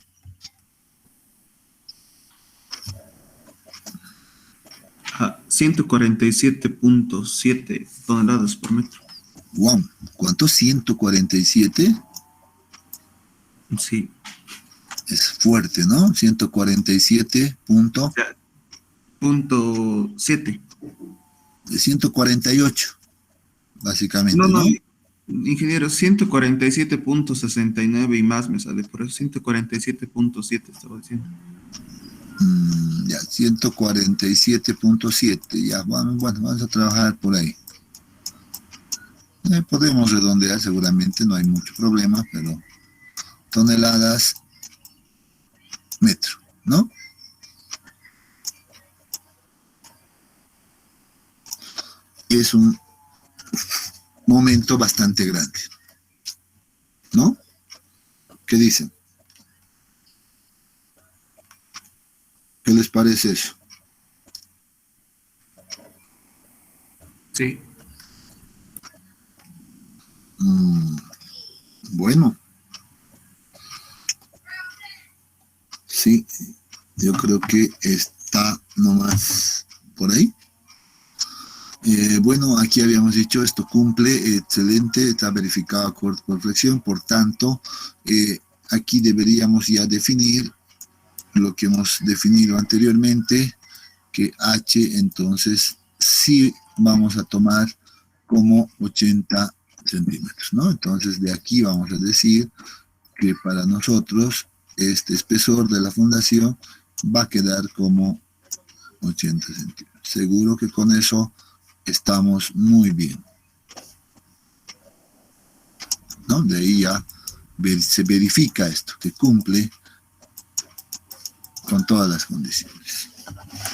Speaker 3: A 147.7 toneladas por metro.
Speaker 1: Wow, ¿cuánto? 147.
Speaker 3: Sí.
Speaker 1: Es fuerte, ¿no? 147 punto,
Speaker 3: Punto 7.
Speaker 1: 148, básicamente,
Speaker 3: No,
Speaker 1: ¿no?
Speaker 3: no, ingeniero, 147.69 y más me sale, por eso 147.7 estaba diciendo.
Speaker 1: Ya, 147.7, ya, bueno, vamos a trabajar por ahí. Podemos redondear, seguramente, no hay mucho problema, pero toneladas, metro, ¿no? Es un momento bastante grande, ¿no? ¿Qué dicen? ¿Qué les parece eso?
Speaker 5: Sí.
Speaker 1: Bueno, sí, yo creo que está nomás por ahí. Bueno, aquí habíamos dicho, esto cumple, excelente, está verificado por flexión, por tanto, aquí deberíamos ya definir lo que hemos definido anteriormente, que H entonces sí vamos a tomar como 80 centímetros, ¿no? Entonces de aquí vamos a decir que para nosotros este espesor de la fundación va a quedar como 80 centímetros. Seguro que con eso estamos muy bien, ¿no? De ahí ya se verifica esto, que cumple con todas las condiciones,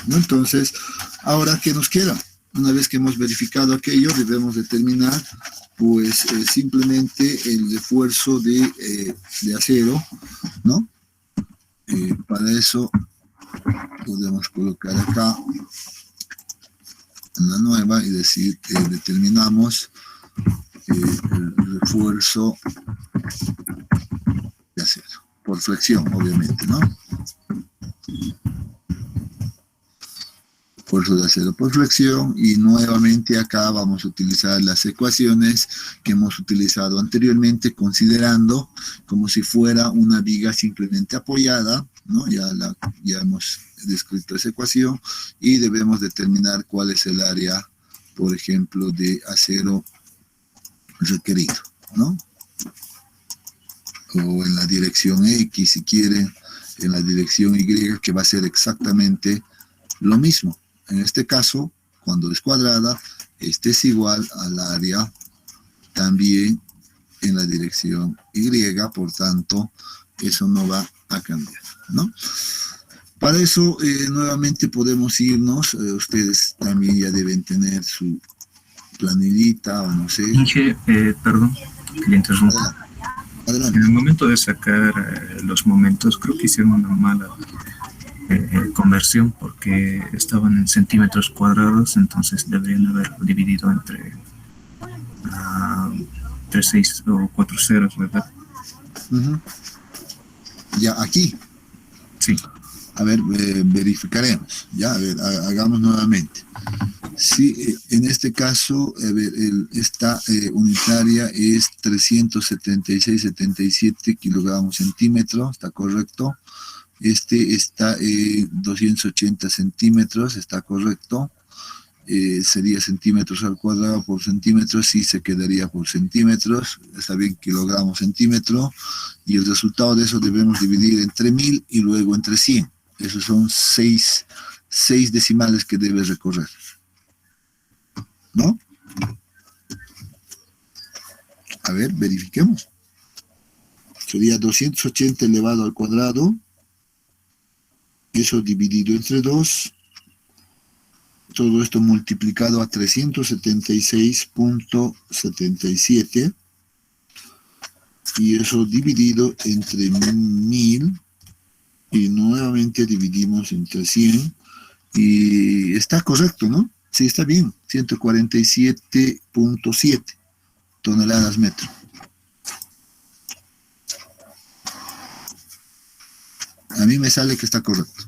Speaker 1: ¿no? Entonces, ahora, ¿qué nos queda? Una vez que hemos verificado aquello, debemos determinar, pues, simplemente el refuerzo de acero, ¿no? Para eso, podemos colocar acá una nueva y decir que determinamos el refuerzo de acero, por flexión, obviamente, ¿no? Refuerzo de acero por flexión, y nuevamente acá vamos a utilizar las ecuaciones que hemos utilizado anteriormente, considerando como si fuera una viga simplemente apoyada, ¿no? Ya hemos descrito esa ecuación y debemos determinar cuál es el área, por ejemplo, de acero requerido, ¿no? O en la dirección X, si quieren, en la dirección Y, que va a ser exactamente lo mismo. En este caso, cuando es cuadrada, este es igual al área también en la dirección Y, por tanto, eso no va a cambiar, ¿no? Para eso, nuevamente podemos irnos, ustedes también ya deben tener su planillita o no sé.
Speaker 6: Inge, perdón, que le interrumpa.
Speaker 1: Adelante.
Speaker 6: En el momento de sacar los momentos, creo que hicieron una mala conversión porque estaban en centímetros cuadrados, entonces deberían haber dividido entre 6 o 4 ceros, ¿verdad?
Speaker 1: Ya, aquí.
Speaker 6: Sí.
Speaker 1: A ver, verificaremos. Ya, a ver, hagamos nuevamente. Sí, en este caso, a ver, esta unitaria es 376,77 kilogramos centímetros, ¿está correcto? Este está 280 centímetros, ¿está correcto? Sería centímetros al cuadrado por centímetros, sí se quedaría por centímetros, está bien, kilogramos centímetro, y el resultado de eso debemos dividir entre 1000 y luego entre 100. Esos son 6 decimales que debes recorrer, ¿no? A ver, verifiquemos. Sería 280 elevado al cuadrado, eso dividido entre 2, todo esto multiplicado a 376.77, y eso dividido entre 1000, y nuevamente dividimos entre 100, y está correcto, ¿no? Sí, está bien, 147.7 toneladas metro. A mí me sale que está correcto.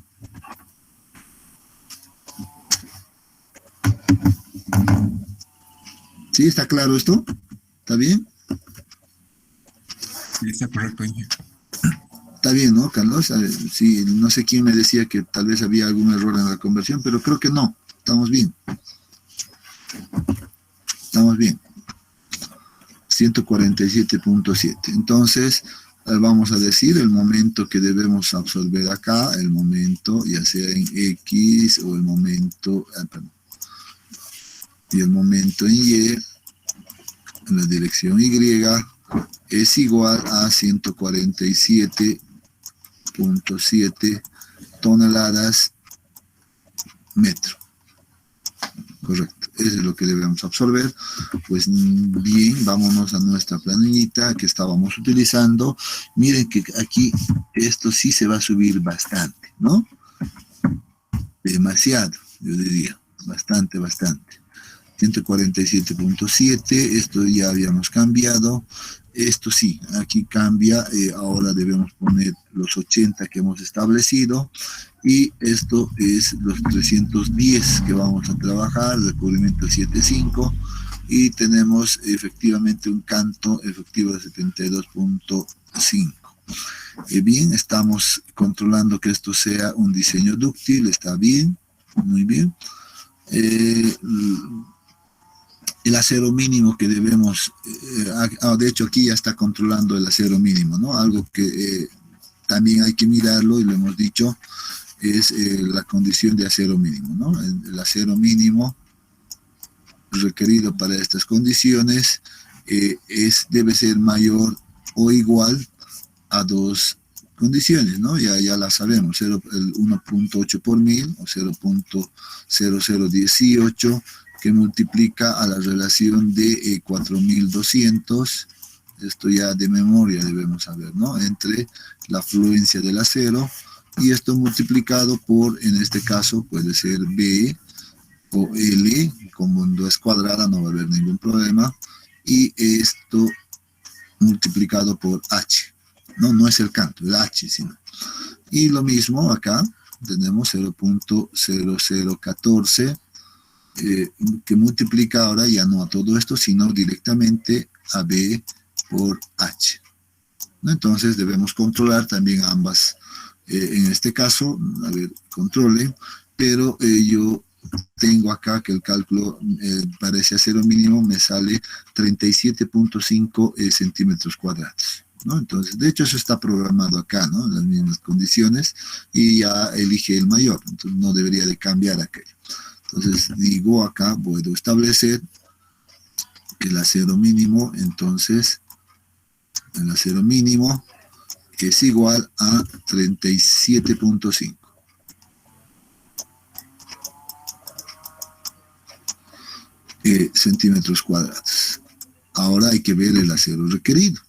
Speaker 1: ¿Sí? ¿Está claro esto? ¿Está bien?
Speaker 4: Sí, está correcto, Inge.
Speaker 1: Está bien, ¿no, Carlos? Sí, no sé quién me decía que tal vez había algún error en la conversión, pero creo que no. Estamos bien. Estamos bien. 147.7. Entonces, vamos a decir el momento que debemos absorber acá, el momento, ya sea en X o el momento, y el momento en Y, en la dirección Y, es igual a 147.7 toneladas metro. Correcto. Eso es lo que debemos absorber. Pues bien, vámonos a nuestra planillita que estábamos utilizando. Miren que aquí esto sí se va a subir bastante, ¿no? Demasiado, yo diría. Bastante. 147.7, esto ya habíamos cambiado. Esto sí, aquí cambia, ahora debemos poner los 80 que hemos establecido, y esto es los 310 que vamos a trabajar, recubrimiento 7.5, y tenemos efectivamente un canto efectivo de 72.5. Bien, estamos controlando que esto sea un diseño dúctil, está bien, muy bien. El acero mínimo que debemos, de hecho aquí ya está controlando el acero mínimo, ¿no? Algo que también hay que mirarlo, y lo hemos dicho, es la condición de acero mínimo, ¿no? El acero mínimo requerido para estas condiciones debe ser mayor o igual a dos condiciones, ¿no? Ya la sabemos, el 1.8 por 1000 o 0.0018, que multiplica a la relación de 4200, esto ya de memoria debemos saber, ¿no? Entre la fluencia del acero, y esto multiplicado por, en este caso, puede ser B o L, como no es cuadrada no va a haber ningún problema, y esto multiplicado por H, no es el canto, el H, sino. Y lo mismo acá, tenemos 0.0014, que multiplica ahora ya no a todo esto, sino directamente a B por H, ¿no? Entonces debemos controlar también ambas. En este caso, a ver, controle, pero yo tengo acá que el cálculo para ese acero mínimo me sale 37.5 centímetros cuadrados, ¿no? Entonces, de hecho, eso está programado acá, ¿no? En las mismas condiciones, y ya elige el mayor, entonces no debería de cambiar aquello. Entonces, digo acá, puedo establecer que el acero mínimo, entonces, el acero mínimo es igual a 37.5. Centímetros cuadrados. Ahora hay que ver el acero requerido.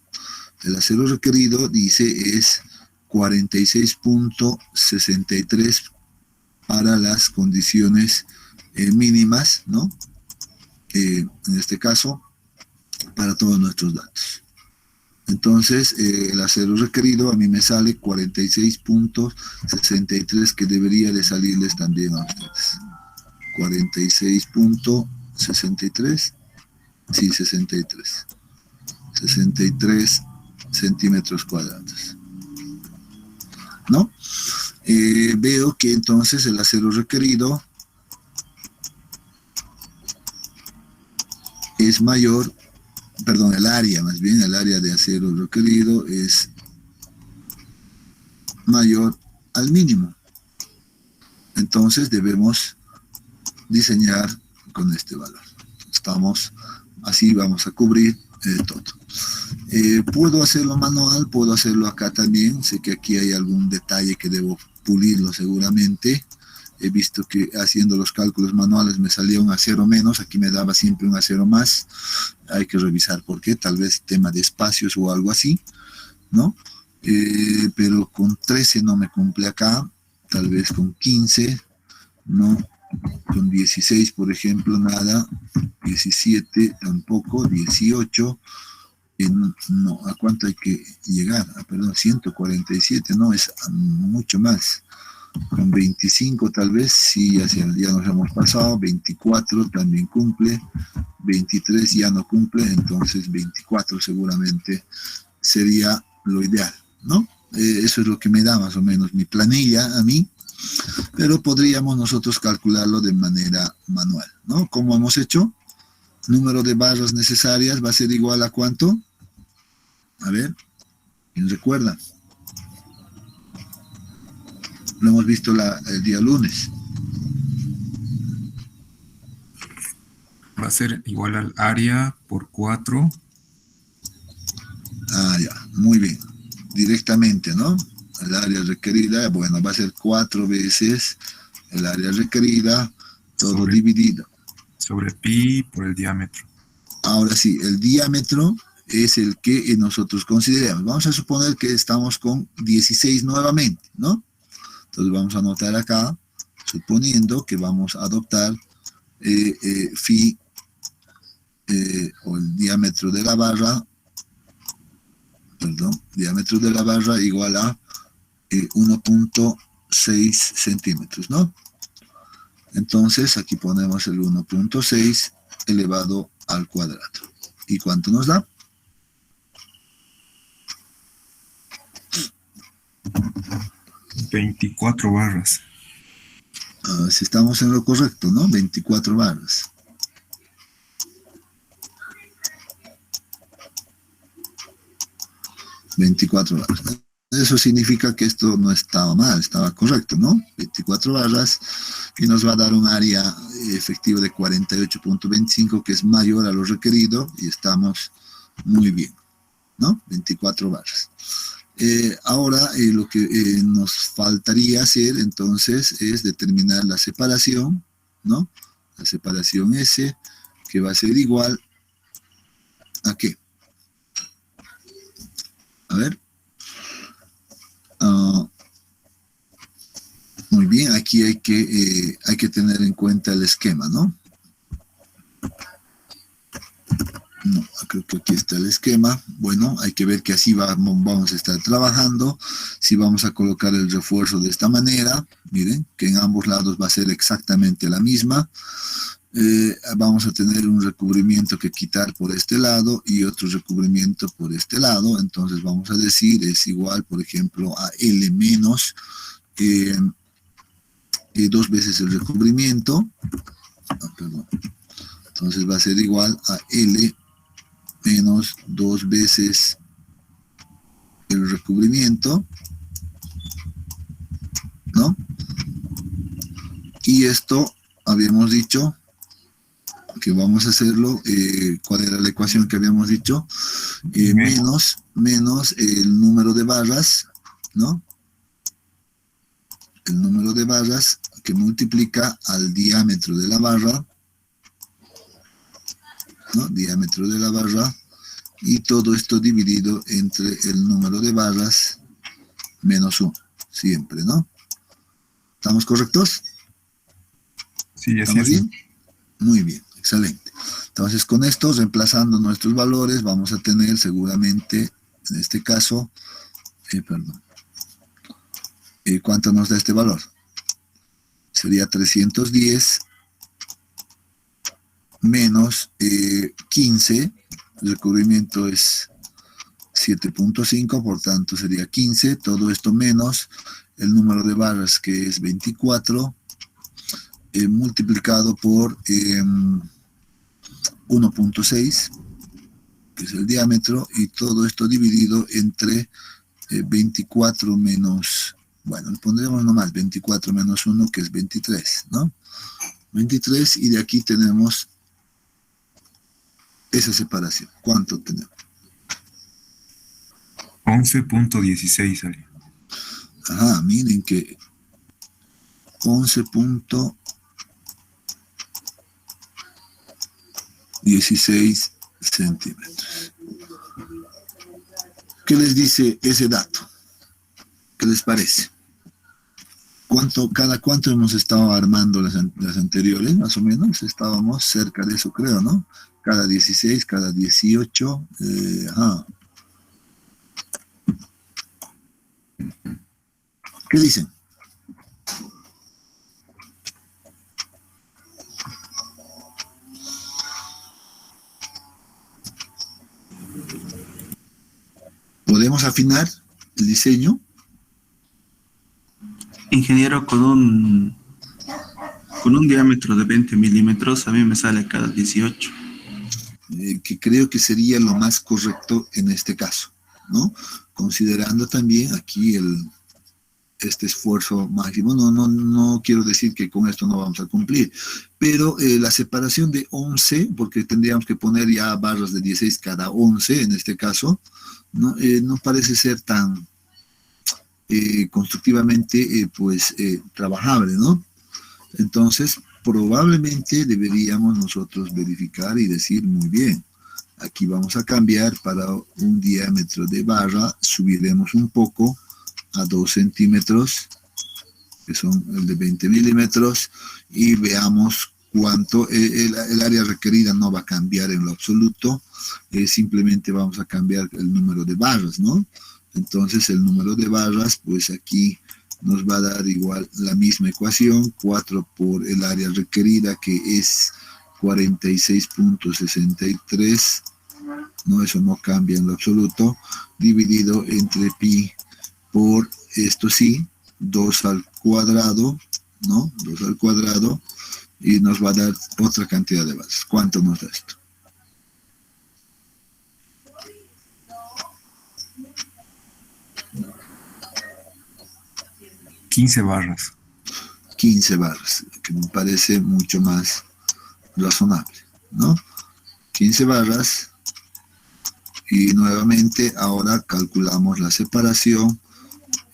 Speaker 1: El acero requerido, dice, es 46.63 para las condiciones mínimas, ¿no? En este caso, para todos nuestros datos. Entonces, el acero requerido a mí me sale 46.63, que debería de salirles también a ustedes. 46.63, sí, 63 centímetros cuadrados, ¿no? Veo que entonces el acero requerido es mayor, perdón, el área de acero requerido es mayor al mínimo. Entonces debemos diseñar con este valor. Así vamos a cubrir todo. Puedo hacerlo manual, puedo hacerlo acá también. Sé que aquí hay algún detalle que debo pulirlo seguramente. He visto que haciendo los cálculos manuales me salía un acero menos, aquí me daba siempre un acero más. Hay que revisar por qué, tal vez tema de espacios o algo así, ¿no? Pero con 13 no me cumple acá, tal vez con 15, no, con 16 por ejemplo nada, 17 tampoco, 18, no, ¿a cuánto hay que llegar? Perdón, 147, no, es mucho más. Con 25 tal vez, sí, ya nos hemos pasado, 24 también cumple, 23 ya no cumple, entonces 24 seguramente sería lo ideal, ¿no? Eso es lo que me da más o menos mi planilla a mí, pero podríamos nosotros calcularlo de manera manual, ¿no? ¿Cómo hemos hecho? Número de barras necesarias va a ser igual a ¿cuánto? A ver, ¿quién recuerda? Lo hemos visto el día lunes.
Speaker 7: Va a ser igual al área por 4.
Speaker 1: Ah, ya, muy bien. Directamente, ¿no? El área requerida, bueno, va a ser 4 veces el área requerida, todo dividido.
Speaker 7: Sobre pi por el diámetro.
Speaker 1: Ahora sí, el diámetro es el que nosotros consideramos. Vamos a suponer que estamos con 16 nuevamente, ¿no? Entonces vamos a anotar acá, suponiendo que vamos a adoptar phi o el diámetro de la barra, diámetro de la barra igual a 1.6 centímetros, ¿no? Entonces aquí ponemos el 1.6 elevado al cuadrado. ¿Y cuánto nos da?
Speaker 7: $24 barras.
Speaker 1: Si estamos en lo correcto, ¿no? 24 barras. $24. Eso significa que esto no estaba mal, estaba correcto, ¿no? 24 barras y nos va a dar un área efectiva de 48.25, que es mayor a lo requerido, y estamos muy bien, ¿no? 24 barras. Ahora lo que nos faltaría hacer entonces es determinar la separación, ¿no? La separación S, que va a ser igual a ¿qué? A ver. Muy bien, aquí hay que tener en cuenta el esquema, ¿no? No, creo que aquí está el esquema. Bueno, hay que ver que así vamos a estar trabajando. Si vamos a colocar el refuerzo de esta manera, miren, que en ambos lados va a ser exactamente la misma. Vamos a tener un recubrimiento que quitar por este lado y otro recubrimiento por este lado. Entonces vamos a decir, es igual, por ejemplo, a L menos 2 veces el recubrimiento. Perdón. Entonces va a ser igual a L menos 2 veces el recubrimiento, ¿no? Y esto habíamos dicho que vamos a hacerlo, ¿cuál era la ecuación que habíamos dicho? Menos el número de barras, ¿no? El número de barras que multiplica al diámetro de la barra, ¿no? Diámetro de la barra, y todo esto dividido entre el número de barras menos 1, siempre, ¿no? ¿Estamos correctos?
Speaker 7: Sí, así
Speaker 1: ¿Estamos
Speaker 7: es.
Speaker 1: bien? Muy bien, excelente. Entonces con esto, reemplazando nuestros valores, vamos a tener seguramente, en este caso, ¿cuánto nos da este valor? Sería 310 menos 15, el recubrimiento es 7.5, por tanto sería 15, todo esto menos el número de barras, que es 24, multiplicado por 1.6, que es el diámetro, y todo esto dividido entre 24 menos, bueno, le pondremos nomás 24 menos 1, que es 23, ¿no? 23, y de aquí tenemos esa separación. ¿Cuánto tenemos?
Speaker 7: 11.16 salió.
Speaker 1: Ajá, miren que 11.16 centímetros. ¿Qué les dice ese dato? ¿Qué les parece? ¿Cada cuánto hemos estado armando las anteriores? Más o menos estábamos cerca de eso, creo, ¿no? Cada 16, cada 18. Ajá. ¿Qué dicen? ¿Podemos afinar? el diseño.
Speaker 3: Ingeniero, con un diámetro de 20 milímetros, a mí me sale cada 18.
Speaker 1: Que creo que sería lo más correcto en este caso, ¿no? Considerando también aquí este esfuerzo máximo. No quiero decir que con esto no vamos a cumplir, pero la separación de 11, porque tendríamos que poner ya barras de 16 cada 11 en este caso, no parece ser tan constructivamente trabajable, ¿no? Entonces, probablemente deberíamos nosotros verificar y decir, muy bien, aquí vamos a cambiar para un diámetro de barra, subiremos un poco a 2 centímetros, que son el de 20 milímetros, y veamos cuánto, el área requerida no va a cambiar en lo absoluto, simplemente vamos a cambiar el número de barras, ¿no? Entonces el número de barras, pues aquí nos va a dar igual la misma ecuación, 4 por el área requerida, que es 46.63, ¿no? Eso no cambia en lo absoluto, dividido entre pi por, esto sí, 2 al cuadrado, ¿no? 2 al cuadrado, y nos va a dar otra cantidad de bases. ¿Cuánto nos da esto?
Speaker 7: $15 barras.
Speaker 1: 15 barras, que me parece mucho más razonable, ¿no? 15 barras, y nuevamente ahora calculamos la separación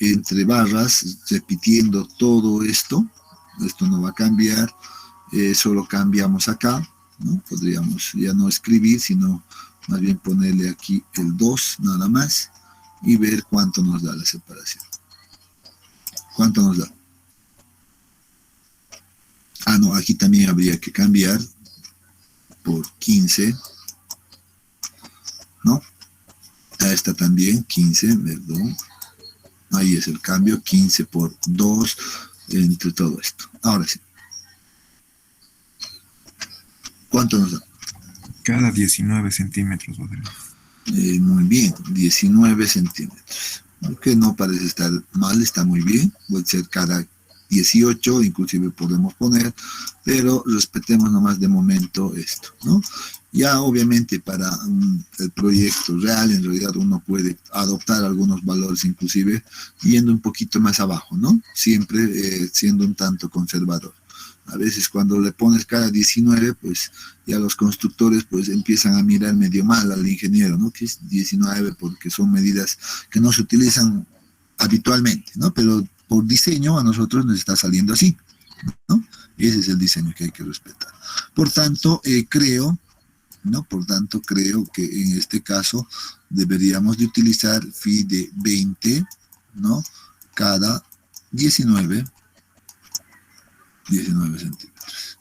Speaker 1: entre barras, repitiendo todo esto no va a cambiar, solo cambiamos acá, ¿no? Podríamos ya no escribir, sino más bien ponerle aquí el 2 nada más, y ver cuánto nos da la separación. ¿Cuánto nos da? No, aquí también habría que cambiar por 15, ¿no? A esta también, 15, perdón. Ahí es el cambio, 15 por 2, entre todo esto. Ahora sí. ¿Cuánto nos da?
Speaker 7: Cada 19 centímetros, padre.
Speaker 1: Muy bien, 19 centímetros. Que no parece estar mal, está muy bien. Puede ser cada 18, inclusive podemos poner, pero respetemos nomás de momento esto, ¿no? Ya obviamente para el proyecto real, en realidad uno puede adoptar algunos valores inclusive yendo un poquito más abajo, ¿no? Siempre siendo un tanto conservador. A veces cuando le pones cada 19, pues ya los constructores pues empiezan a mirar medio mal al ingeniero, ¿no? Que es 19 porque son medidas que no se utilizan habitualmente, ¿no? Pero por diseño a nosotros nos está saliendo así, ¿no? Ese es el diseño que hay que respetar. Por tanto, creo que en este caso deberíamos de utilizar phi de 20, ¿no? Cada 19 centímetros.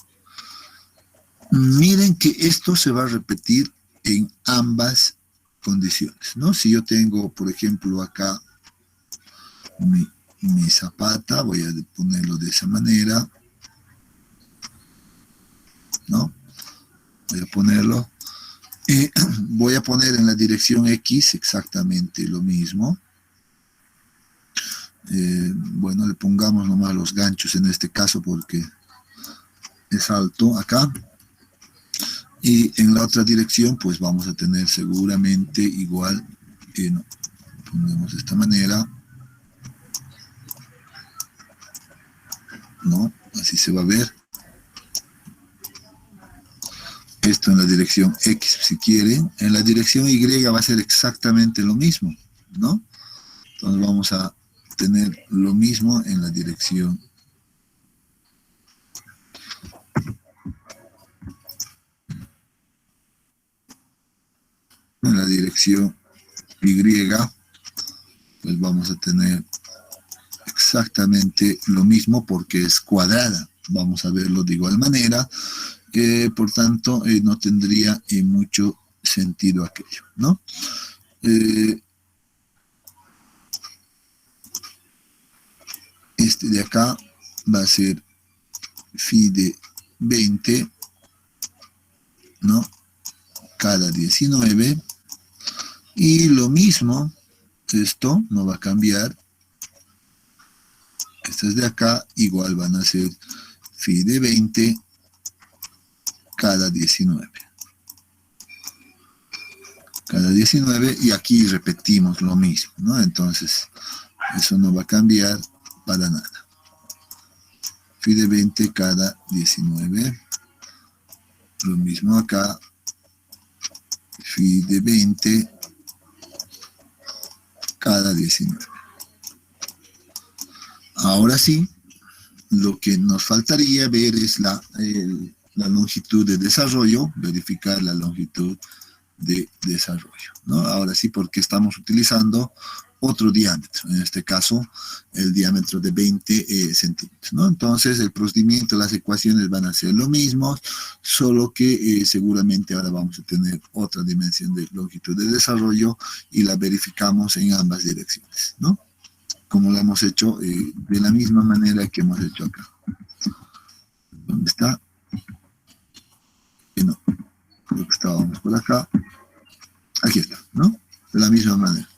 Speaker 1: Miren que esto se va a repetir en ambas condiciones, ¿no? Si yo tengo, por ejemplo, acá mi zapata, voy a ponerlo de esa manera, ¿no? Voy a ponerlo. Voy a poner en la dirección X exactamente lo mismo. Bueno, le pongamos nomás los ganchos en este caso porque es alto acá. Y en la otra dirección, pues vamos a tener seguramente igual, no, ponemos de esta manera, ¿no? Así se va a ver. Esto en la dirección X, si quieren. En la dirección Y va a ser exactamente lo mismo, ¿no? Entonces vamos a tener lo mismo en la dirección Y, pues vamos a tener exactamente lo mismo porque es cuadrada. Vamos a verlo de igual manera. Por tanto, no tendría mucho sentido aquello, ¿no? Este de acá va a ser phi de 20, ¿no? Cada 19. Y lo mismo Esto no va a cambiar. Estas de acá igual van a ser phi de 20 cada 19. Cada 19 y aquí repetimos lo mismo, ¿no? Entonces, eso no va a cambiar para nada. Phi de 20 cada 19. Lo mismo acá. Phi de 20 cada 19. Ahora sí, lo que nos faltaría ver es la longitud de desarrollo, verificar la longitud de desarrollo, ¿no? Ahora sí, porque estamos utilizando otro diámetro, en este caso el diámetro de 20 centímetros, ¿no? Entonces el procedimiento, las ecuaciones van a ser lo mismo, solo que seguramente ahora vamos a tener otra dimensión de longitud de desarrollo y la verificamos en ambas direcciones, ¿no? Como lo hemos hecho de la misma manera que hemos hecho acá. ¿Dónde está? No, creo que estábamos por acá. Aquí está, ¿no? De la misma manera.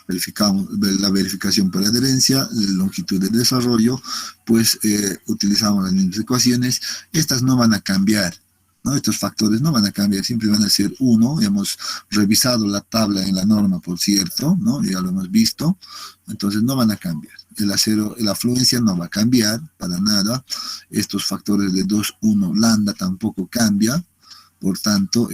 Speaker 1: Verificamos la verificación por adherencia, la longitud de desarrollo, pues utilizamos las mismas ecuaciones. Estas no van a cambiar, ¿no? Estos factores no van a cambiar, siempre van a ser 1. Hemos revisado la tabla en la norma, por cierto, ¿no? Ya lo hemos visto. Entonces no van a cambiar. El acero, la afluencia no va a cambiar para nada. Estos factores de 2, 1, lambda tampoco cambia. Por tanto,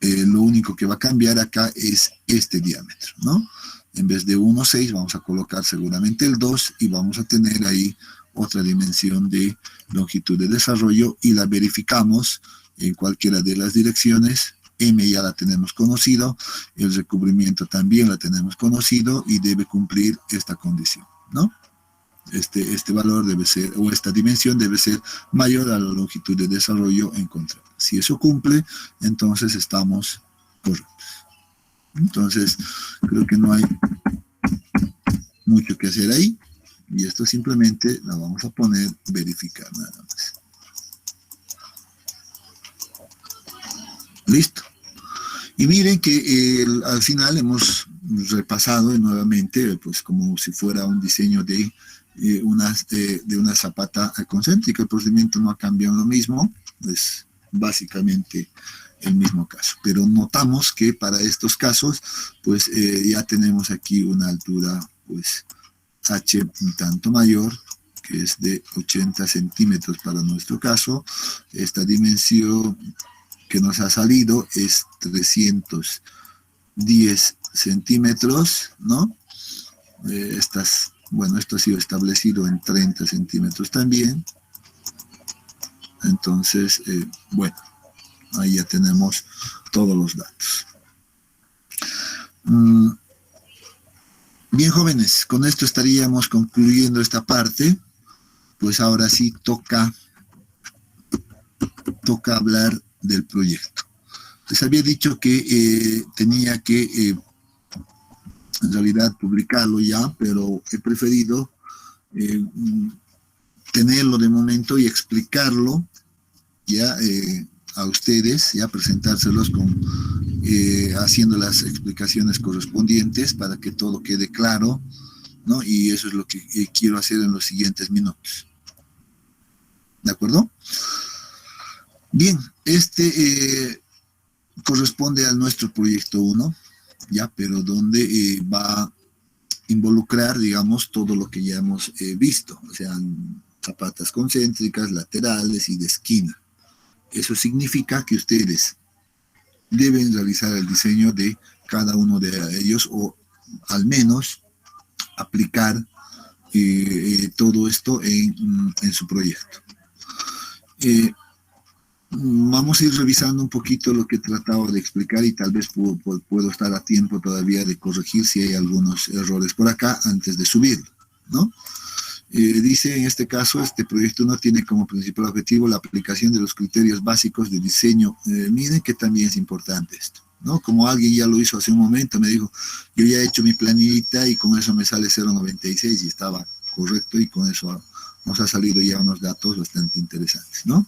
Speaker 1: lo único que va a cambiar acá es este diámetro, ¿no? En vez de 1,6 vamos a colocar seguramente el 2 y vamos a tener ahí otra dimensión de longitud de desarrollo y la verificamos en cualquiera de las direcciones. M ya la tenemos conocido, el recubrimiento también la tenemos conocido y debe cumplir esta condición, ¿no? Este valor debe ser, o esta dimensión debe ser mayor a la longitud de desarrollo encontrada. Si eso cumple, entonces estamos correctos. Entonces, creo que no hay mucho que hacer ahí. Y esto simplemente la vamos a poner verificar nada más. Listo. Y miren que al final hemos repasado nuevamente, pues como si fuera un diseño de una zapata concéntrica. El procedimiento no ha cambiado lo mismo, es básicamente el mismo caso. Pero notamos que para estos casos, pues ya tenemos aquí una altura, pues, H un tanto mayor, que es de 80 centímetros para nuestro caso. Esta dimensión que nos ha salido es 310 centímetros, ¿no? Bueno, esto ha sido establecido en 30 centímetros también. Entonces, bueno, ahí ya tenemos todos los datos. Bien, jóvenes, con esto estaríamos concluyendo esta parte. Pues ahora sí toca hablar del proyecto. Les había dicho que tenía que en realidad publicarlo ya, pero he preferido tenerlo de momento y explicarlo ya a ustedes, ya presentárselos haciendo las explicaciones correspondientes para que todo quede claro, ¿no? Y eso es lo que quiero hacer en los siguientes minutos. ¿De acuerdo? Bien, corresponde a nuestro proyecto 1, ya, pero donde va a involucrar, digamos, todo lo que ya hemos visto, o sea, zapatas concéntricas, laterales y de esquina. Eso significa que ustedes deben realizar el diseño de cada uno de ellos o al menos aplicar todo esto en su proyecto. Vamos a ir revisando un poquito lo que he tratado de explicar y tal vez puedo estar a tiempo todavía de corregir si hay algunos errores por acá antes de subirlo, ¿no? Dice en este caso, este proyecto no tiene como principal objetivo la aplicación de los criterios básicos de diseño. Miren que también es importante esto, ¿no? Como alguien ya lo hizo hace un momento, me dijo, yo ya he hecho mi planillita y con eso me sale 0.96 y estaba correcto y con eso nos ha salido ya unos datos bastante interesantes, ¿no?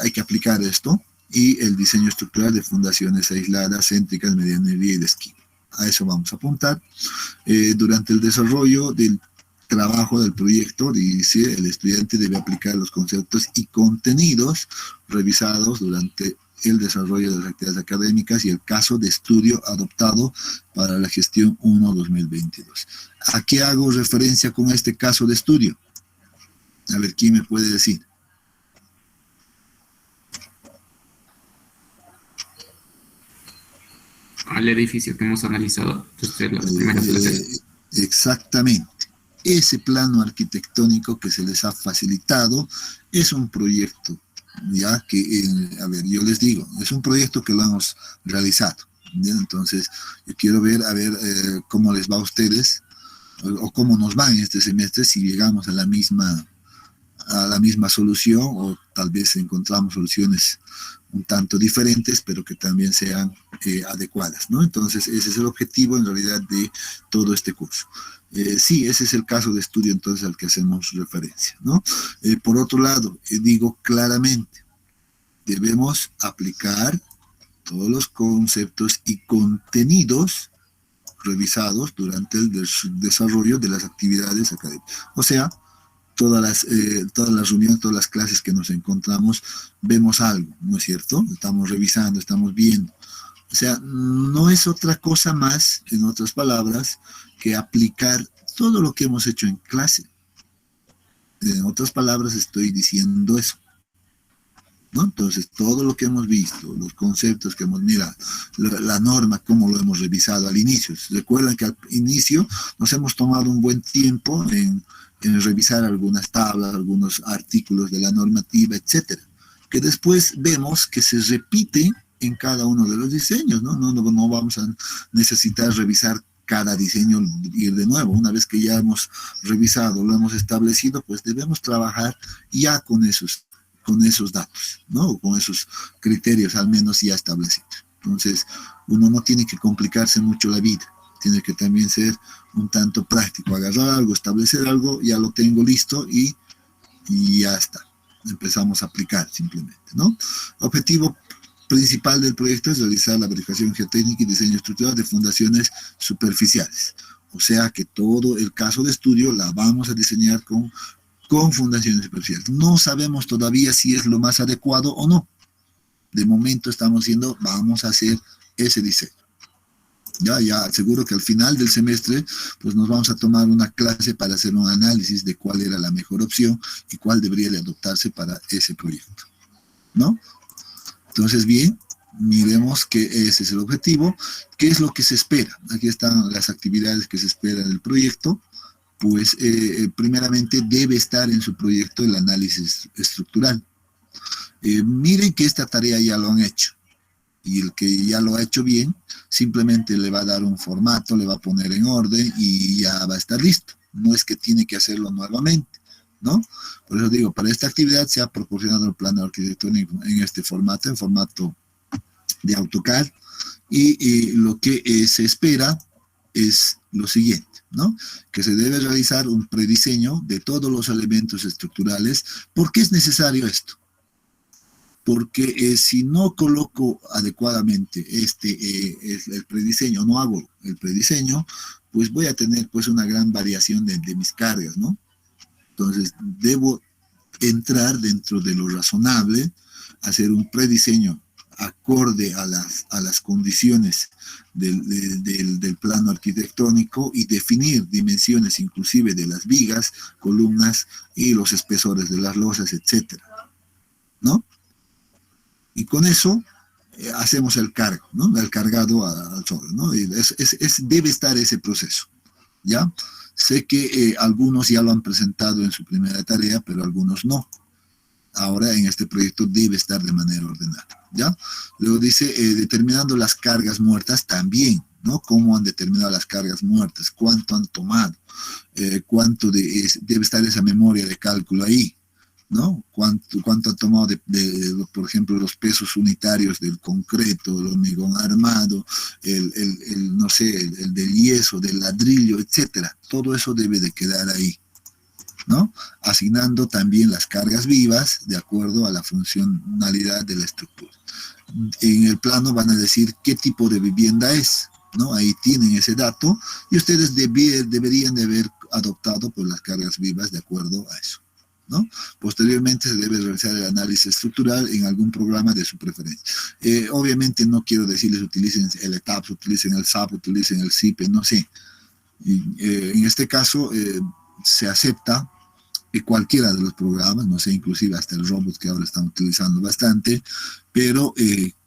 Speaker 1: Hay que aplicar esto y el diseño estructural de fundaciones aisladas, céntricas, medianería y de esquina. A eso vamos a apuntar. Durante el desarrollo del trabajo del proyecto, dice, el estudiante debe aplicar los conceptos y contenidos revisados durante el desarrollo de las actividades académicas y el caso de estudio adoptado para la gestión 1-2022. ¿A qué hago referencia con este caso de estudio? A ver, ¿quién me puede decir?
Speaker 5: Al edificio que hemos analizado desde las primeras clases.
Speaker 1: Exactamente. Ese plano arquitectónico que se les ha facilitado es un proyecto, ya que, a ver, yo les digo, es un proyecto que lo hemos realizado. ¿Bien? Entonces, yo quiero ver, a ver, cómo les va a ustedes, o cómo nos va en este semestre, si llegamos a la misma solución, o tal vez encontramos soluciones un tanto diferentes, pero que también sean adecuadas, ¿no? Entonces, ese es el objetivo, en realidad, de todo este curso. Sí, ese es el caso de estudio, entonces, al que hacemos referencia, ¿no? Por otro lado, digo claramente, debemos aplicar todos los conceptos y contenidos revisados durante el desarrollo de las actividades académicas. O sea, todas las reuniones, todas las clases que nos encontramos, vemos algo, ¿no es cierto? Estamos revisando, estamos viendo. O sea, no es otra cosa más, en otras palabras, que aplicar todo lo que hemos hecho en clase. En otras palabras, estoy diciendo eso, ¿no? Entonces, todo lo que hemos visto, los conceptos que hemos mirado, la norma, cómo lo hemos revisado al inicio. Recuerden que al inicio nos hemos tomado un buen tiempo en revisar algunas tablas, algunos artículos de la normativa, etcétera, que después vemos que se repite en cada uno de los diseños, ¿no? No vamos a necesitar revisar cada diseño, ir de nuevo. Una vez que ya hemos revisado, lo hemos establecido, pues debemos trabajar ya con esos datos, ¿no? Con esos criterios al menos ya establecidos. Entonces, uno no tiene que complicarse mucho la vida, tiene que también ser un tanto práctico, agarrar algo, establecer algo, ya lo tengo listo y ya está. Empezamos a aplicar simplemente, ¿no? Objetivo principal del proyecto es realizar la verificación geotécnica y diseño estructural de fundaciones superficiales. O sea que todo el caso de estudio la vamos a diseñar con fundaciones superficiales. No sabemos todavía si es lo más adecuado o no. De momento estamos diciendo, vamos a hacer ese diseño. Ya seguro que al final del semestre pues nos vamos a tomar una clase para hacer un análisis de cuál era la mejor opción y cuál debería de adoptarse para ese proyecto, ¿no? Entonces, bien, miremos que ese es el objetivo. ¿Qué es lo que se espera? Aquí están las actividades que se esperan del proyecto. Pues primeramente debe estar en su proyecto el análisis estructural. Miren que esta tarea ya lo han hecho. Y el que ya lo ha hecho bien, simplemente le va a dar un formato, le va a poner en orden y ya va a estar listo. No es que tiene que hacerlo nuevamente, ¿no? Por eso digo, para esta actividad se ha proporcionado el plano arquitectónico en este formato, en formato de AutoCAD, y lo que se espera es lo siguiente, ¿no? Que se debe realizar un prediseño de todos los elementos estructurales. ¿Por qué es necesario esto? Porque si no coloco adecuadamente el prediseño, no hago el prediseño, pues voy a tener pues una gran variación de mis cargas, ¿no? Entonces, debo entrar dentro de lo razonable, hacer un prediseño acorde a las condiciones del plano arquitectónico y definir dimensiones inclusive de las vigas, columnas y los espesores de las losas, etcétera, ¿no? Y con eso hacemos el cargo, ¿no? El cargado al sobre, ¿no? Debe estar ese proceso, ¿ya? Sé que algunos ya lo han presentado en su primera tarea, pero algunos no. Ahora en este proyecto debe estar de manera ordenada, ¿ya? Luego dice, determinando las cargas muertas también, ¿no? ¿Cómo han determinado las cargas muertas? ¿Cuánto han tomado? ¿Cuánto debe estar esa memoria de cálculo ahí? ¿No? ¿Cuánto ha tomado por ejemplo, los pesos unitarios del concreto, el hormigón armado, no sé, el del yeso, del ladrillo, etcétera? Todo eso debe de quedar ahí, ¿no? Asignando también las cargas vivas de acuerdo a la funcionalidad de la estructura. En el plano van a decir qué tipo de vivienda es, ¿no? Ahí tienen ese dato y ustedes deberían de haber adoptado pues, las cargas vivas de acuerdo a eso, ¿no? Posteriormente se debe realizar el análisis estructural en algún programa de su preferencia. Obviamente no quiero decirles utilicen el ETAPS, utilicen el SAP, utilicen el CIPE, no sé. En este caso se acepta cualquiera de los programas, no sé, inclusive hasta el robot que ahora están utilizando bastante, pero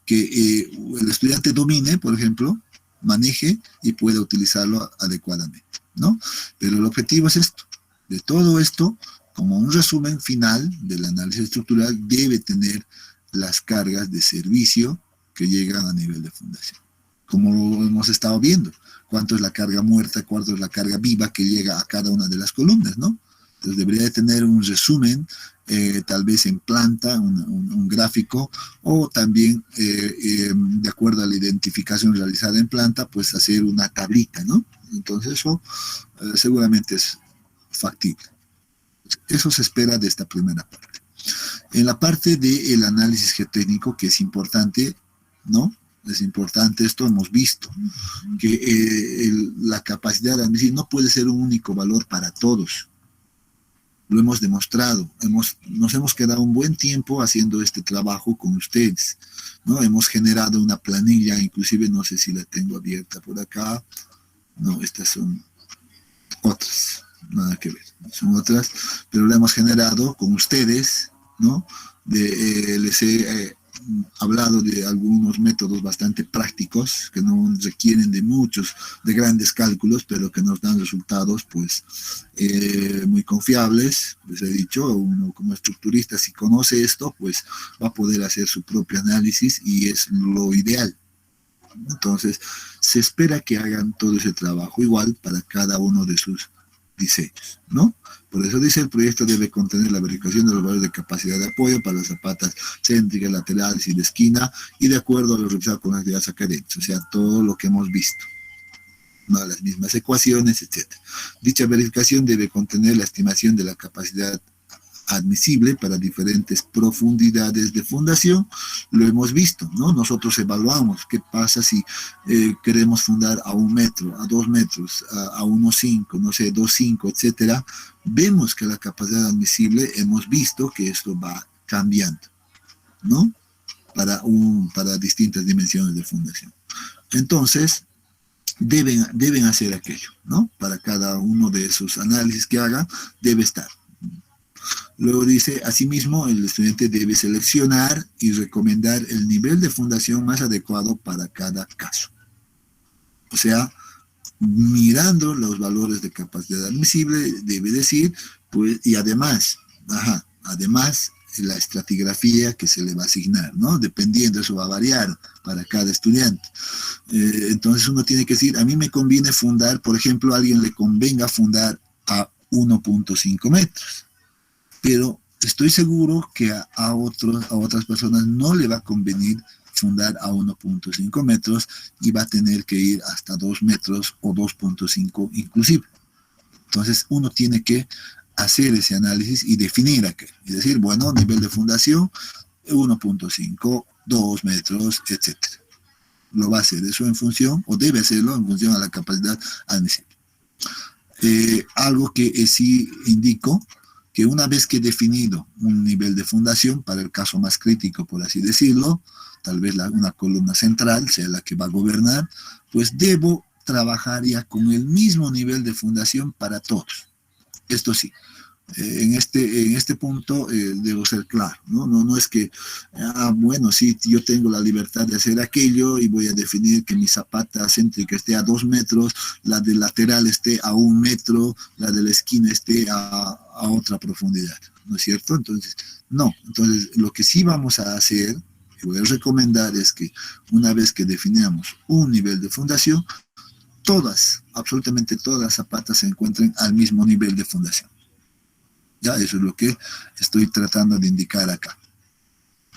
Speaker 1: que el estudiante domine, por ejemplo, maneje y pueda utilizarlo adecuadamente, ¿no? Pero el objetivo es esto. De todo esto, como un resumen final del análisis estructural, debe tener las cargas de servicio que llegan a nivel de fundación. Como lo hemos estado viendo, cuánto es la carga muerta, cuánto es la carga viva que llega a cada una de las columnas, ¿no? Entonces debería de tener un resumen, tal vez en planta, un gráfico, o también, de acuerdo a la identificación realizada en planta, pues hacer una tablita, ¿no? Entonces eso seguramente es factible. Eso se espera de esta primera parte. En la parte del análisis geotécnico, que es importante, ¿no? Es importante, esto hemos visto, que la capacidad de admitir no puede ser un único valor para todos. Lo hemos demostrado, nos hemos quedado un buen tiempo haciendo este trabajo con ustedes, ¿no? Hemos generado una planilla, inclusive no sé si la tengo abierta por acá, no, estas son otras, nada que ver, son otras, pero la hemos generado con ustedes, ¿no? Les he hablado de algunos métodos bastante prácticos que no requieren de grandes cálculos, pero que nos dan resultados pues muy confiables. Les he dicho, uno como estructurista, si conoce esto, pues va a poder hacer su propio análisis y es lo ideal. Entonces, se espera que hagan todo ese trabajo igual para cada uno de sus diseños, ¿no? Por eso dice, el proyecto debe contener la verificación de los valores de capacidad de apoyo para las zapatas céntricas, laterales y de esquina, y de acuerdo a lo revisado con las actividades académicas, o sea, todo lo que hemos visto, ¿no? Las mismas ecuaciones, etc. Dicha verificación debe contener la estimación de la capacidad admisible para diferentes profundidades de fundación. Lo hemos visto, ¿no? Nosotros evaluamos qué pasa si queremos fundar a 1 metro, a 2 metros, a 1,5, no sé, 2,5, etcétera. Vemos que la capacidad admisible, hemos visto que esto va cambiando, ¿no? Para distintas dimensiones de fundación. Entonces, deben hacer aquello, ¿no? Para cada uno de esos análisis que haga, debe estar. Luego dice, asimismo, el estudiante debe seleccionar y recomendar el nivel de fundación más adecuado para cada caso. O sea, mirando los valores de capacidad admisible, debe decir, pues, y además, la estratigrafía que se le va a asignar, ¿no? Dependiendo, eso va a variar para cada estudiante. Entonces uno tiene que decir, a mí me conviene fundar, por ejemplo, a alguien le convenga fundar a 1,5 metros. Pero estoy seguro que a otras personas no le va a convenir fundar a 1,5 metros y va a tener que ir hasta 2 metros o 2,5 inclusive. Entonces uno tiene que hacer ese análisis y definir aquello. Y decir, bueno, nivel de fundación 1,5, 2 metros, etc. Lo va a hacer eso en función, o debe hacerlo en función a la capacidad admisible. Algo que sí indico, que una vez que he definido un nivel de fundación, para el caso más crítico, por así decirlo, tal vez una columna central sea la que va a gobernar, pues debo trabajar ya con el mismo nivel de fundación para todos. Esto sí, en este punto debo ser claro, ¿no? No es que, bueno, sí, yo tengo la libertad de hacer aquello y voy a definir que mi zapata céntrica esté a 2 metros, la del lateral esté a 1 metro, la de la esquina esté a otra profundidad, ¿no es cierto? Entonces, no. Entonces, lo que sí vamos a hacer, y voy a recomendar, es que una vez que definamos un nivel de fundación, absolutamente todas las zapatas se encuentren al mismo nivel de fundación. Ya, eso es lo que estoy tratando de indicar acá.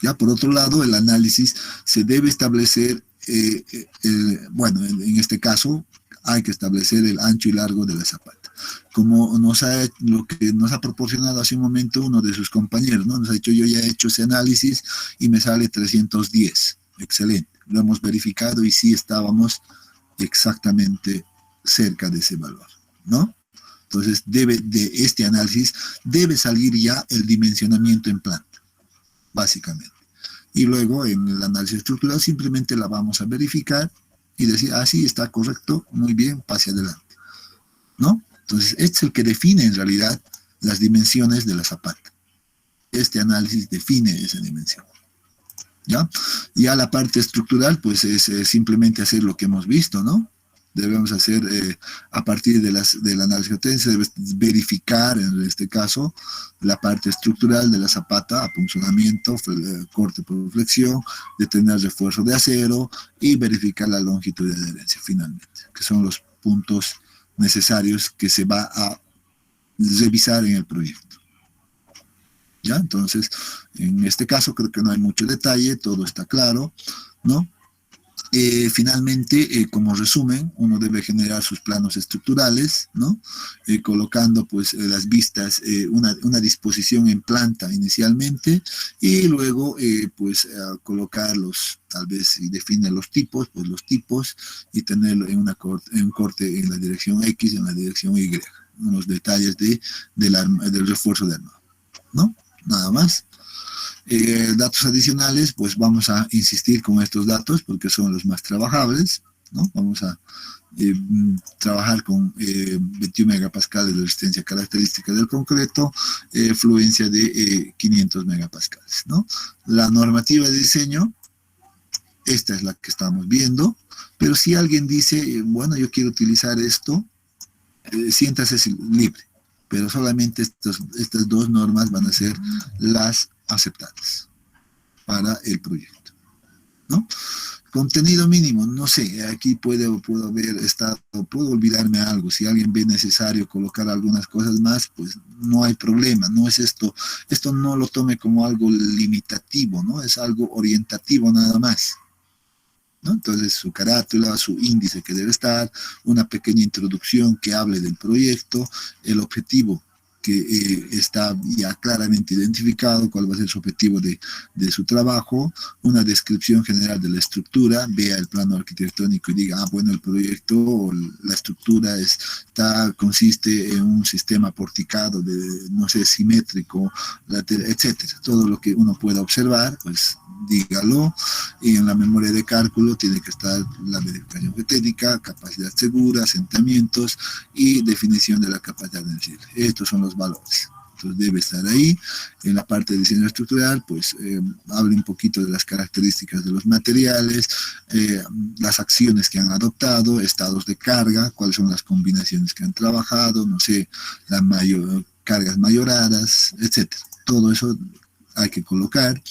Speaker 1: Ya, por otro lado, el análisis se debe establecer, bueno, en este caso, hay que establecer el ancho y largo de la zapata. Como lo que nos ha proporcionado hace un momento uno de sus compañeros, ¿no? Nos ha dicho, yo ya he hecho ese análisis y me sale 310. Excelente. Lo hemos verificado y sí estábamos exactamente cerca de ese valor, ¿no? Entonces, de este análisis debe salir ya el dimensionamiento en planta, básicamente. Y luego en el análisis estructural simplemente la vamos a verificar y decir, sí, está correcto, muy bien, pase adelante, ¿no? Entonces, este es el que define en realidad las dimensiones de la zapata. Este análisis define esa dimensión, ¿ya? Ya la parte estructural, pues es simplemente hacer lo que hemos visto, ¿no? Debemos hacer, a partir del análisis geotécnico, debes verificar, en este caso, la parte estructural de la zapata, apunzonamiento, corte por flexión, determinar refuerzo de acero y verificar la longitud de adherencia, finalmente, que son los puntos necesarios que se va a revisar en el proyecto. ¿Ya? Entonces, en este caso creo que no hay mucho detalle, todo está claro, ¿no? Finalmente, como resumen, uno debe generar sus planos estructurales, ¿no? Colocando pues las vistas, una disposición en planta inicialmente, y luego pues colocarlos, tal vez si define los tipos, pues los tipos, y tenerlo en un corte en la dirección X y en la dirección Y, unos detalles del refuerzo de armado, ¿no? Nada más. Datos adicionales, pues vamos a insistir con estos datos porque son los más trabajables, ¿no? Vamos a trabajar con 21 megapascales de resistencia característica del concreto, fluencia de 500 megapascales, ¿no? La normativa de diseño, esta es la que estamos viendo, pero si alguien dice, bueno, yo quiero utilizar esto, siéntase libre, pero solamente estas dos normas van a ser las aceptadas para el proyecto, ¿no? Contenido mínimo, no sé, aquí puedo haber estado, puedo olvidarme algo, si alguien ve necesario colocar algunas cosas más, pues no hay problema, no es esto no lo tome como algo limitativo, ¿no? Es algo orientativo nada más, ¿no? Entonces su carátula, su índice que debe estar, una pequeña introducción que hable del proyecto, el objetivo que está ya claramente identificado, cuál va a ser su objetivo de su trabajo, una descripción general de la estructura, vea el plano arquitectónico y diga, bueno, el proyecto o la estructura consiste en un sistema porticado, no sé, simétrico, etcétera. Todo lo que uno pueda observar, pues dígalo, y en la memoria de cálculo tiene que estar la verificación geotécnica, capacidad segura, asentamientos y definición de la capacidad sensible. Estos son los valores. Entonces debe estar ahí. En la parte de diseño estructural, pues hable un poquito de las características de los materiales, las acciones que han adoptado, estados de carga, cuáles son las combinaciones que han trabajado, no sé, cargas mayoradas, etcétera. Todo eso hay que colocar.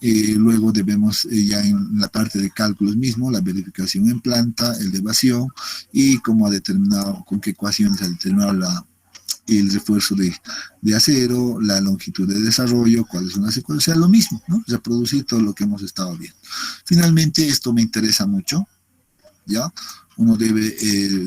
Speaker 1: Luego debemos ya en la parte de cálculos mismo, la verificación en planta, el de evasión y cómo ha determinado, con qué ecuaciones ha determinado el refuerzo de acero, la longitud de desarrollo, cuáles son las ecuaciones, o sea, lo mismo, ¿no? Reproducir todo lo que hemos estado viendo. Finalmente, esto me interesa mucho, ¿ya? Uno debe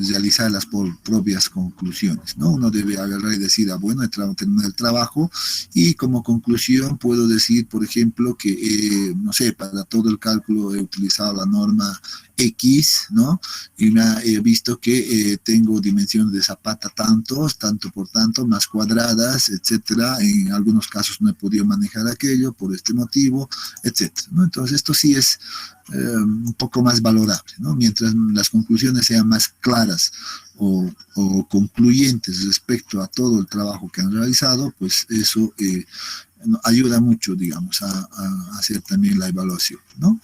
Speaker 1: realizar las propias conclusiones, ¿no? Uno debe agarrar y decir, bueno, he terminado el trabajo y como conclusión puedo decir, por ejemplo, que, no sé, para todo el cálculo he utilizado la norma X, ¿no? Y he visto que tengo dimensiones de zapata tanto por tanto, más cuadradas, etcétera. En algunos casos no he podido manejar aquello por este motivo, etcétera, ¿no? Entonces esto sí es un poco más valorable, ¿no? Mientras las conclusiones sean más claras o concluyentes respecto a todo el trabajo que han realizado, pues eso ayuda mucho, digamos, a hacer también la evaluación, ¿no?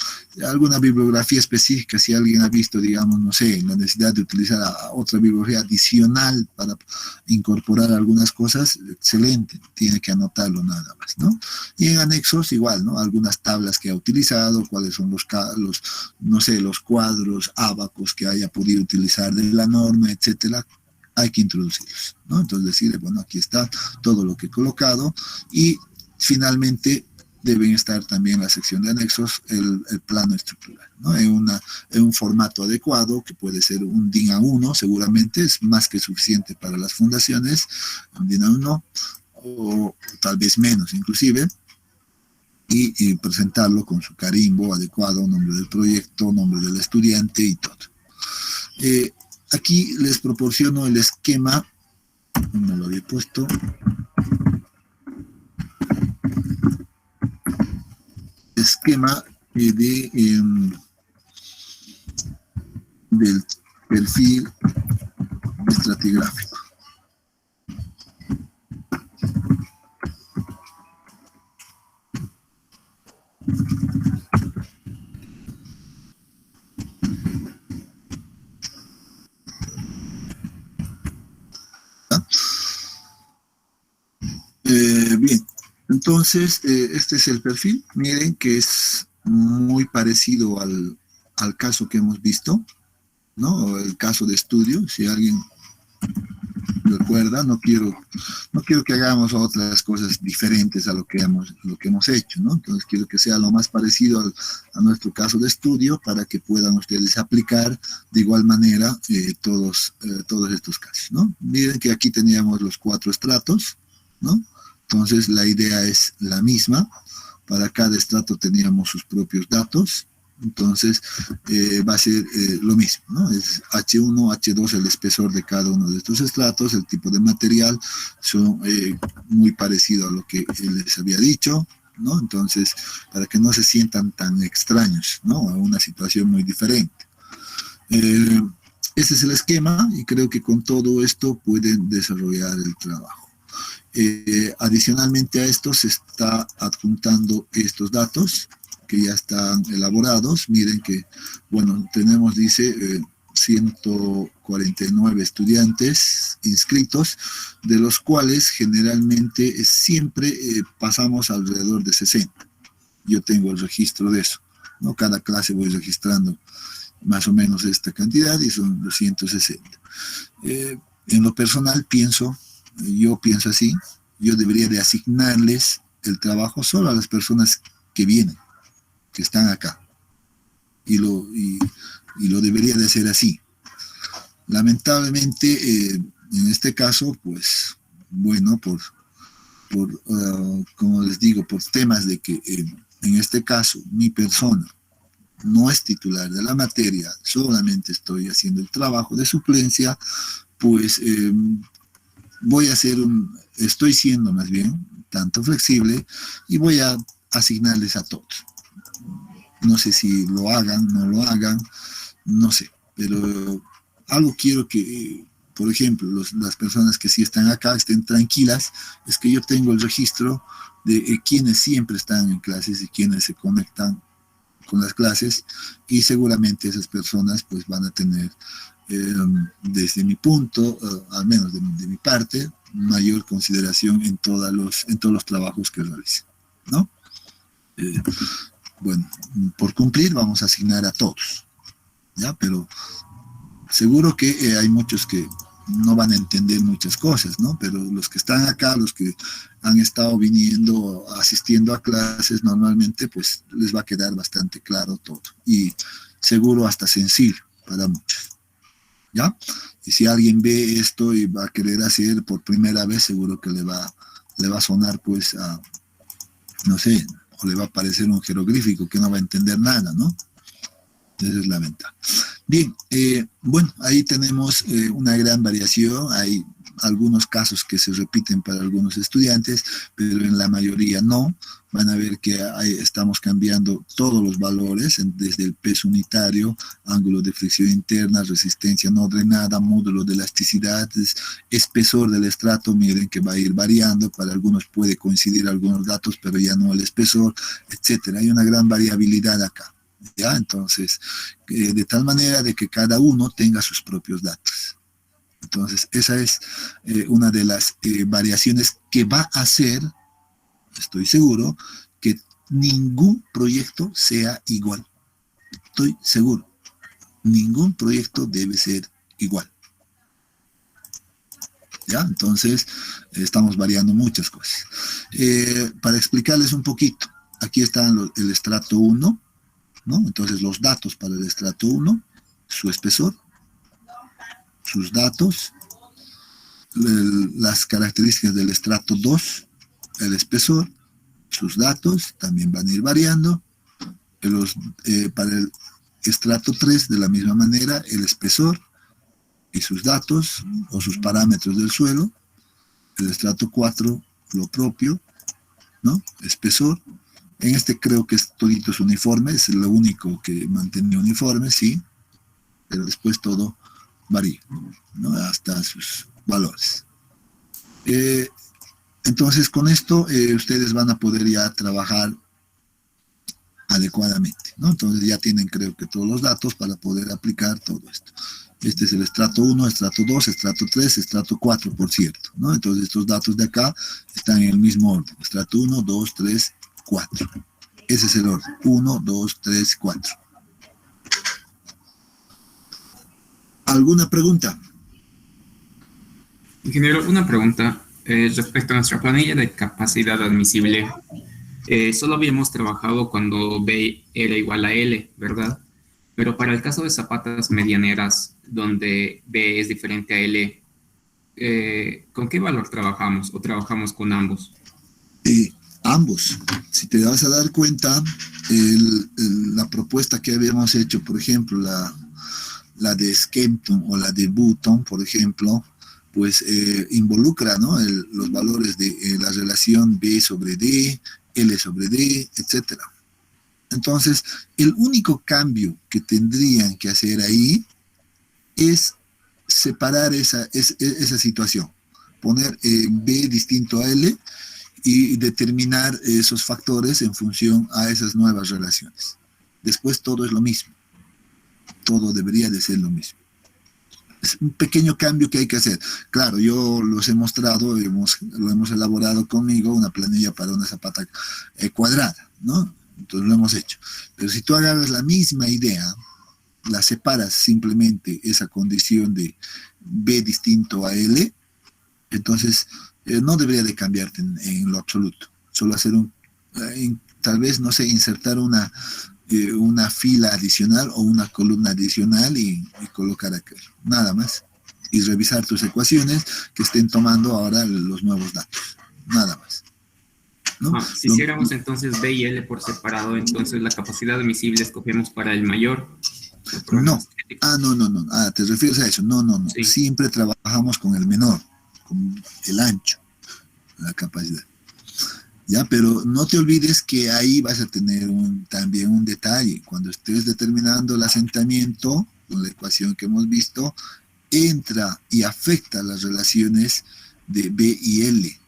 Speaker 1: Alguna bibliografía específica, si alguien ha visto, digamos, no sé, la necesidad de utilizar otra bibliografía adicional para incorporar algunas cosas, excelente, tiene que anotarlo nada más, ¿no? Y en anexos igual, ¿no? Algunas tablas que ha utilizado, cuáles son no sé, los cuadros, ábacos que haya podido utilizar de la norma, etcétera, hay que introducirlos, ¿no? Entonces decirle, bueno, aquí está todo lo que he colocado y finalmente deben estar también en la sección de anexos el plano estructural, ¿no? En un formato adecuado, que puede ser un DIN A1, seguramente es más que suficiente para las fundaciones, un DIN A1, o tal vez menos inclusive, y presentarlo con su carimbo adecuado, nombre del proyecto, nombre del estudiante y todo. Aquí les proporciono el esquema, no lo había puesto. Esquema del perfil estratigráfico. Bien, entonces este es el perfil. Miren que es muy parecido al caso que hemos visto, ¿no? El caso de estudio, si alguien recuerda, no quiero que hagamos otras cosas diferentes a lo que hemos hecho, ¿no? Entonces quiero que sea lo más parecido a nuestro caso de estudio para que puedan ustedes aplicar de igual manera todos estos casos, ¿no? Miren que aquí teníamos los 4 estratos, ¿no? Entonces la idea es la misma. Para cada estrato teníamos sus propios datos. Entonces va a ser lo mismo, ¿no? Es H1, H2 el espesor de cada uno de estos estratos, el tipo de material son muy parecido a lo que les había dicho, ¿no? Entonces, para que no se sientan tan extraños, ¿no? A una situación muy diferente. Ese es el esquema y creo que con todo esto pueden desarrollar el trabajo. Adicionalmente a esto se está adjuntando estos datos que ya están elaborados. Miren que, bueno, tenemos, dice, 149 estudiantes inscritos, de los cuales generalmente siempre pasamos alrededor de 60. Yo tengo el registro de eso, ¿no? Cada clase voy registrando más o menos esta cantidad y son 260. En lo personal yo pienso así, yo debería de asignarles el trabajo solo a las personas que vienen, que están acá, y lo debería de hacer así. Lamentablemente, en este caso, pues, bueno, como les digo, por temas de que en este caso mi persona no es titular de la materia, solamente estoy haciendo el trabajo de suplencia, pues estoy siendo más bien tanto flexible y voy a asignarles a todos. No sé si lo hagan, no lo hagan, no sé, pero algo quiero que, por ejemplo, las personas que sí están acá estén tranquilas, es que yo tengo el registro de quienes siempre están en clases y quienes se conectan con las clases, y seguramente esas personas pues van a tener, desde mi punto, al menos de mi parte, mayor consideración en todos los trabajos que realicen, ¿no? Bueno, por cumplir vamos a asignar a todos, ¿ya? Pero seguro que hay muchos que no van a entender muchas cosas, ¿no? Pero los que están acá, los que han estado viniendo, asistiendo a clases normalmente, pues les va a quedar bastante claro todo. Y seguro hasta sencillo para muchos, ¿ya? Y si alguien ve esto y va a querer hacer por primera vez, seguro que le va a sonar, pues, no sé, o le va a parecer un jeroglífico que no va a entender nada, ¿no? Esa es la ventaja. Bien, bueno, ahí tenemos una gran variación. Hay algunos casos que se repiten para algunos estudiantes, pero en la mayoría no. Van a ver que estamos cambiando todos los valores, desde el peso unitario, ángulo de fricción interna, resistencia no drenada, módulo de elasticidad, espesor del estrato. Miren que va a ir variando. Para algunos puede coincidir algunos datos, pero ya no el espesor, etcétera. Hay una gran variabilidad acá, ¿ya? Entonces, de tal manera de que cada uno tenga sus propios datos. Entonces, esa es una de las variaciones que va a hacer, estoy seguro, que ningún proyecto sea igual. Estoy seguro. Ningún proyecto debe ser igual. ¿Ya? Entonces, estamos variando muchas cosas. Para explicarles un poquito, aquí está el estrato 1, ¿no? Entonces, los datos para el estrato 1, su espesor, sus datos, las características del estrato 2, el espesor, sus datos también van a ir variando. Para el estrato 3, de la misma manera, el espesor, y sus datos o sus parámetros del suelo. El estrato 4, lo propio, ¿no? Espesor. En este creo que todito es uniforme, es lo único que mantiene uniforme, sí, pero después todo varía, ¿no? Hasta sus valores. Entonces, con esto ustedes van a poder ya trabajar adecuadamente, ¿no? Entonces ya tienen, creo que, todos los datos para poder aplicar todo esto. Este es el estrato 1, estrato 2, estrato 3, estrato 4, por cierto, ¿no? Entonces estos datos de acá están en el mismo orden. Estrato 1, 2, 3, 4. Ese es el orden. 1, 2, 3, 4. ¿Alguna pregunta?
Speaker 5: Ingeniero, una pregunta respecto a nuestra planilla de capacidad admisible. Solo habíamos trabajado cuando B era igual a L, ¿verdad? Pero para el caso de zapatas medianeras, donde B es diferente a L, ¿con qué valor trabajamos o trabajamos con ambos?
Speaker 1: Ambos. Si te vas a dar cuenta, la propuesta que habíamos hecho, por ejemplo, la de Skempton o la de Button, por ejemplo, pues involucra, ¿no? Los valores de la relación B sobre D, L sobre D, etcétera. Entonces, el único cambio que tendrían que hacer ahí es separar esa situación, poner B distinto a L y determinar esos factores en función a esas nuevas relaciones. Después todo es lo mismo. Todo debería de ser lo mismo. Es un pequeño cambio que hay que hacer. Claro, yo los he mostrado, lo hemos elaborado conmigo, una planilla para una zapata cuadrada, ¿no? Entonces lo hemos hecho. Pero si tú agarras la misma idea, la separas simplemente esa condición de B distinto a L, entonces no debería de cambiarte en lo absoluto. Solo hacer tal vez, no sé, insertar una fila adicional o una columna adicional y colocar aquello. Nada más. Y revisar tus ecuaciones que estén tomando ahora los nuevos datos. Nada más. ¿No?
Speaker 5: Si hiciéramos entonces B y L por separado, entonces la capacidad admisible escogemos para el mayor.
Speaker 1: No. No. ¿Te refieres a eso? No.
Speaker 5: Sí.
Speaker 1: Siempre trabajamos con el menor, con el ancho, la capacidad. Ya, pero no te olvides que ahí vas a tener también un detalle. Cuando estés determinando el asentamiento, con la ecuación que hemos visto, entra y afecta las relaciones de B y L,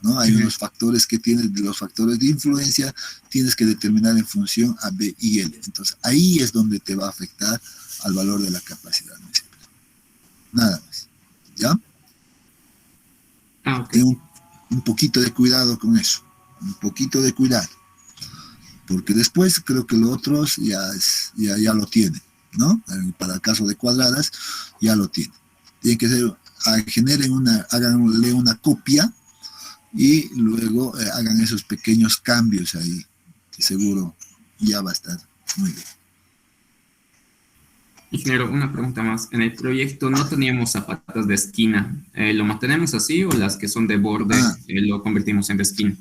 Speaker 1: ¿no? Hay unos factores que tienes, de los factores de influencia, tienes que determinar en función a B y L. Entonces, ahí es donde te va a afectar al valor de la capacidad. Nada más. ¿Ya?
Speaker 5: Ok.
Speaker 1: Ten un poquito de cuidado con eso. Un poquito de cuidado. Porque después creo que los otros ya lo tienen, ¿no? Para el caso de cuadradas, ya lo tienen. Tienen que ser, háganle una copia y luego hagan esos pequeños cambios ahí, que seguro ya va a estar muy bien.
Speaker 5: Ingeniero, una pregunta más. En el proyecto no teníamos zapatas de esquina. ¿Lo mantenemos así o las que son de borde lo convertimos en de esquina?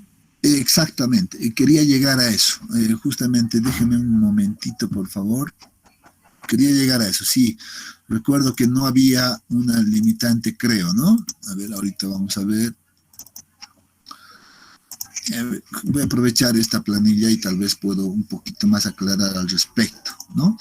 Speaker 1: Exactamente, quería llegar a eso. Justamente, déjenme un momentito, por favor. Quería llegar a eso, sí. Recuerdo que no había una limitante, creo, ¿no? A ver, ahorita vamos a ver. Voy a aprovechar esta planilla y tal vez puedo un poquito más aclarar al respecto, ¿no?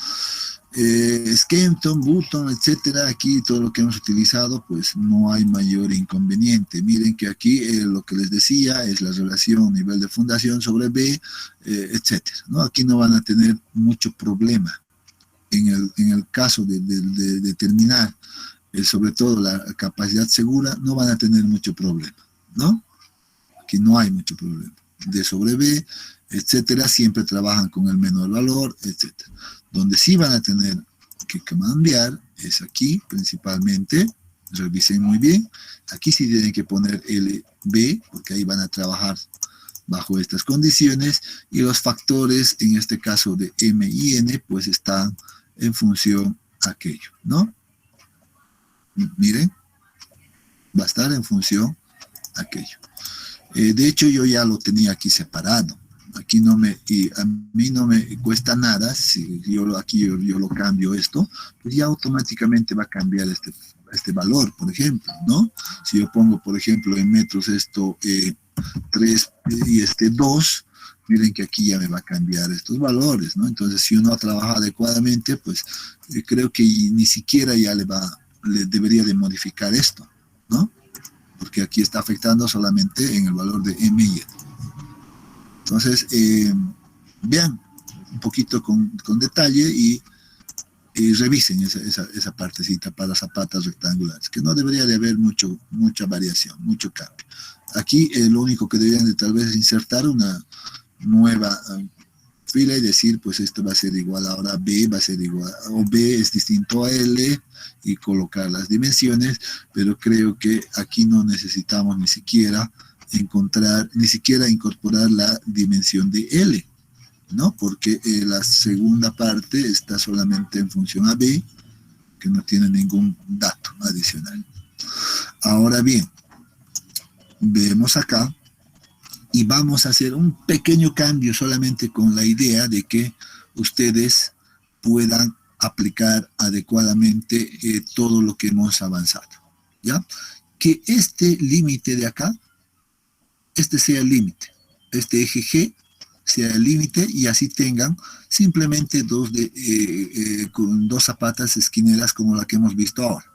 Speaker 1: Skempton, Button, etcétera, aquí todo lo que hemos utilizado, pues no hay mayor inconveniente. Miren que aquí lo que les decía es la relación nivel de fundación sobre B, etcétera, ¿no? Aquí no van a tener mucho problema. En el caso de determinar, sobre todo la capacidad segura, no van a tener mucho problema, ¿no? Aquí no hay mucho problema. D sobre B, etcétera, siempre trabajan con el menor valor, etcétera. Donde sí van a tener que cambiar es aquí, principalmente, revisen muy bien, aquí sí tienen que poner LB, porque ahí van a trabajar bajo estas condiciones, y los factores, en este caso de M y N, pues están en función a aquello, ¿no? Miren, va a estar en función a aquello. De hecho, yo ya lo tenía aquí separado. Aquí a mí no me cuesta nada, si yo lo cambio esto, pues ya automáticamente va a cambiar este valor, por ejemplo, ¿no? Si yo pongo, por ejemplo, en metros esto 3 y 2, miren que aquí ya me va a cambiar estos valores, ¿no? Entonces, si uno trabaja adecuadamente, pues creo que ni siquiera ya le debería de modificar esto, ¿no? Porque aquí está afectando solamente en el valor de M y N. Entonces, vean un poquito con detalle y revisen esa partecita para zapatas rectangulares, que no debería de haber mucha variación, mucho cambio. Aquí lo único que deberían de tal vez es insertar una nueva fila y decir, pues esto va a ser igual ahora a B, va a ser igual, o B es distinto a L, y colocar las dimensiones, pero creo que aquí no necesitamos ni siquiera incorporar la dimensión de L, ¿no? Porque la segunda parte está solamente en función a B, que no tiene ningún dato adicional. Ahora bien, vemos acá y vamos a hacer un pequeño cambio solamente con la idea de que ustedes puedan aplicar adecuadamente todo lo que hemos avanzado, ¿ya? Que este límite de acá, este sea el límite, este eje G sea el límite, y así tengan simplemente con dos zapatas esquineras como la que hemos visto ahora.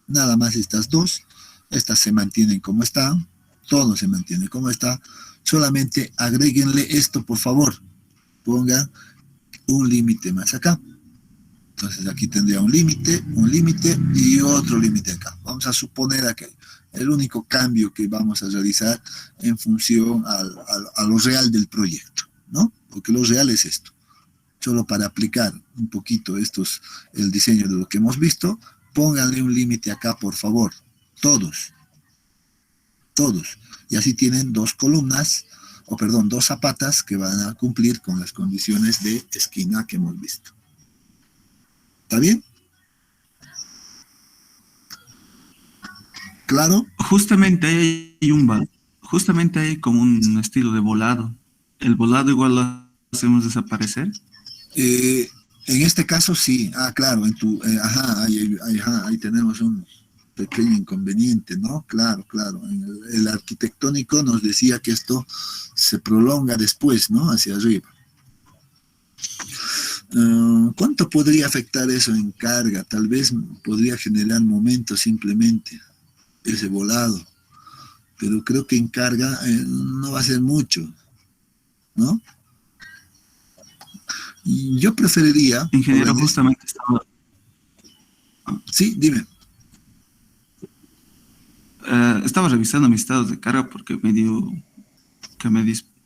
Speaker 1: Nada más estas dos, estas se mantienen como están, todo se mantiene como está, solamente agréguenle esto, por favor, pongan un límite más acá. Entonces aquí tendría un límite y otro límite acá. Vamos a suponer que el único cambio que vamos a realizar en función a lo real del proyecto, ¿no? Porque lo real es esto. Solo para aplicar un poquito el diseño de lo que hemos visto, pónganle un límite acá, por favor. Todos. Y así tienen dos zapatas que van a cumplir con las condiciones de esquina que hemos visto. ¿Está bien? ¿Claro?
Speaker 3: Justamente hay como un estilo de volado. El volado igual lo hacemos desaparecer.
Speaker 1: En este caso sí. Claro, ahí tenemos un pequeño inconveniente, ¿no? Claro. El arquitectónico nos decía que esto se prolonga después, ¿no? Hacia arriba. ¿Cuánto podría afectar eso en carga? Tal vez podría generar momentos simplemente, ese volado. Pero creo que en carga no va a ser mucho, ¿no? Y yo preferiría...
Speaker 3: Ingeniero, justamente estaba...
Speaker 1: Sí, dime.
Speaker 3: Estaba revisando mis estados de carga porque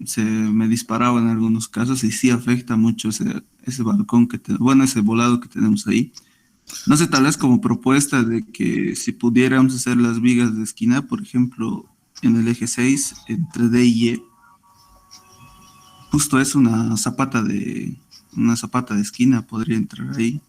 Speaker 3: se me disparaba en algunos casos y sí afecta mucho ese balcón ese volado que tenemos ahí. No sé, tal vez como propuesta de que si pudiéramos hacer las vigas de esquina, por ejemplo, en el eje 6, entre D y E, justo es una zapata de esquina, podría entrar ahí.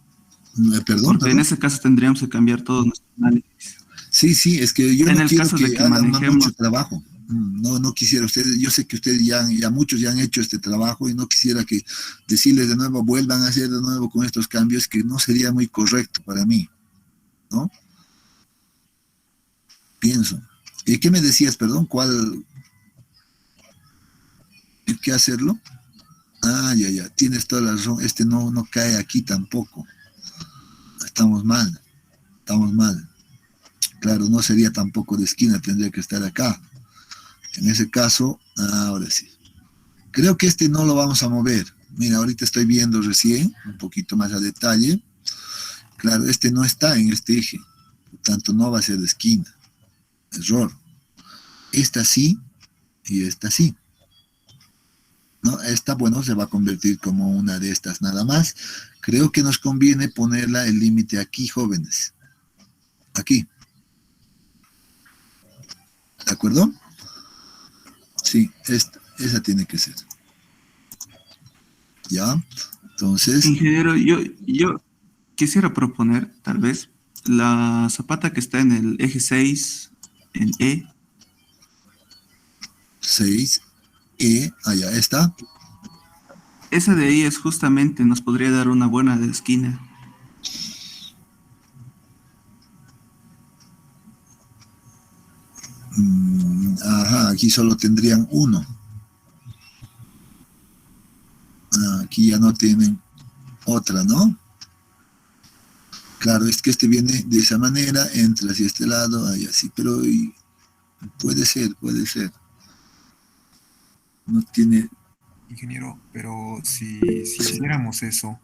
Speaker 3: Porque en ese caso tendríamos que cambiar todo nuestro análisis.
Speaker 1: Sí, es que yo no quiero que hagan mucho trabajo. No quisiera ustedes, yo sé que ustedes ya muchos ya han hecho este trabajo y no quisiera que decirles de nuevo, vuelvan a hacer de nuevo con estos cambios, que no sería muy correcto para mí, ¿no? Pienso. ¿Y qué me decías, perdón? ¿Cuál? ¿Qué hacerlo? Ya, tienes toda la razón, este no cae aquí tampoco. Estamos mal. Claro, no sería tampoco de esquina, tendría que estar acá. En ese caso, ahora sí. Creo que este no lo vamos a mover. Mira, ahorita estoy viendo recién, un poquito más a detalle. Claro, este no está en este eje. Por tanto, no va a ser de esquina. Error. Esta sí y esta sí. ¿No? Esta, se va a convertir como una de estas nada más. Creo que nos conviene ponerla el límite aquí, jóvenes. Aquí. ¿De acuerdo? Sí, esa tiene que ser. ¿Ya? Entonces...
Speaker 3: Ingeniero, yo quisiera proponer, tal vez, la zapata que está en el eje 6, en E.
Speaker 1: 6, E, allá está.
Speaker 3: Esa de ahí nos podría dar una buena de esquina.
Speaker 1: Ajá, aquí solo tendrían uno. Aquí ya no tienen otra, ¿no? Claro, es que este viene de esa manera, entra hacia este lado, ahí así, pero puede ser, puede ser. No tiene,
Speaker 7: Ingeniero, pero si hiciéramos eso,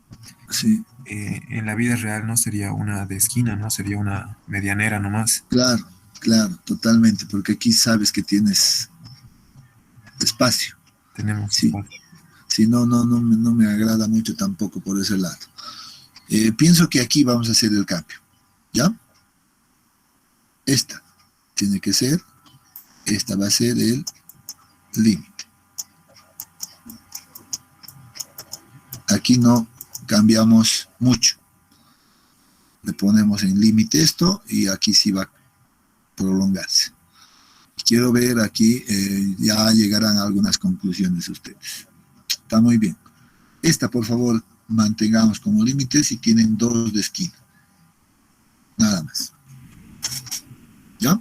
Speaker 1: sí,
Speaker 7: en la vida real no sería una de esquina, ¿no? Sería una medianera nomás.
Speaker 1: claro, claro, totalmente, porque aquí sabes que tienes espacio.
Speaker 7: Tenemos
Speaker 1: Sí,
Speaker 7: espacio.
Speaker 1: sí, no me agrada mucho tampoco por ese lado. Pienso que aquí vamos a hacer el cambio, ¿ya? Esta tiene que ser, esta va a ser el límite. Aquí no cambiamos mucho. Le ponemos en límite esto y aquí sí va a prolongarse. Quiero ver aquí, ya llegarán a algunas conclusiones ustedes. Está muy bien. Esta, por favor, mantengamos como límite si tienen 2 de esquina. Nada más. ¿Ya?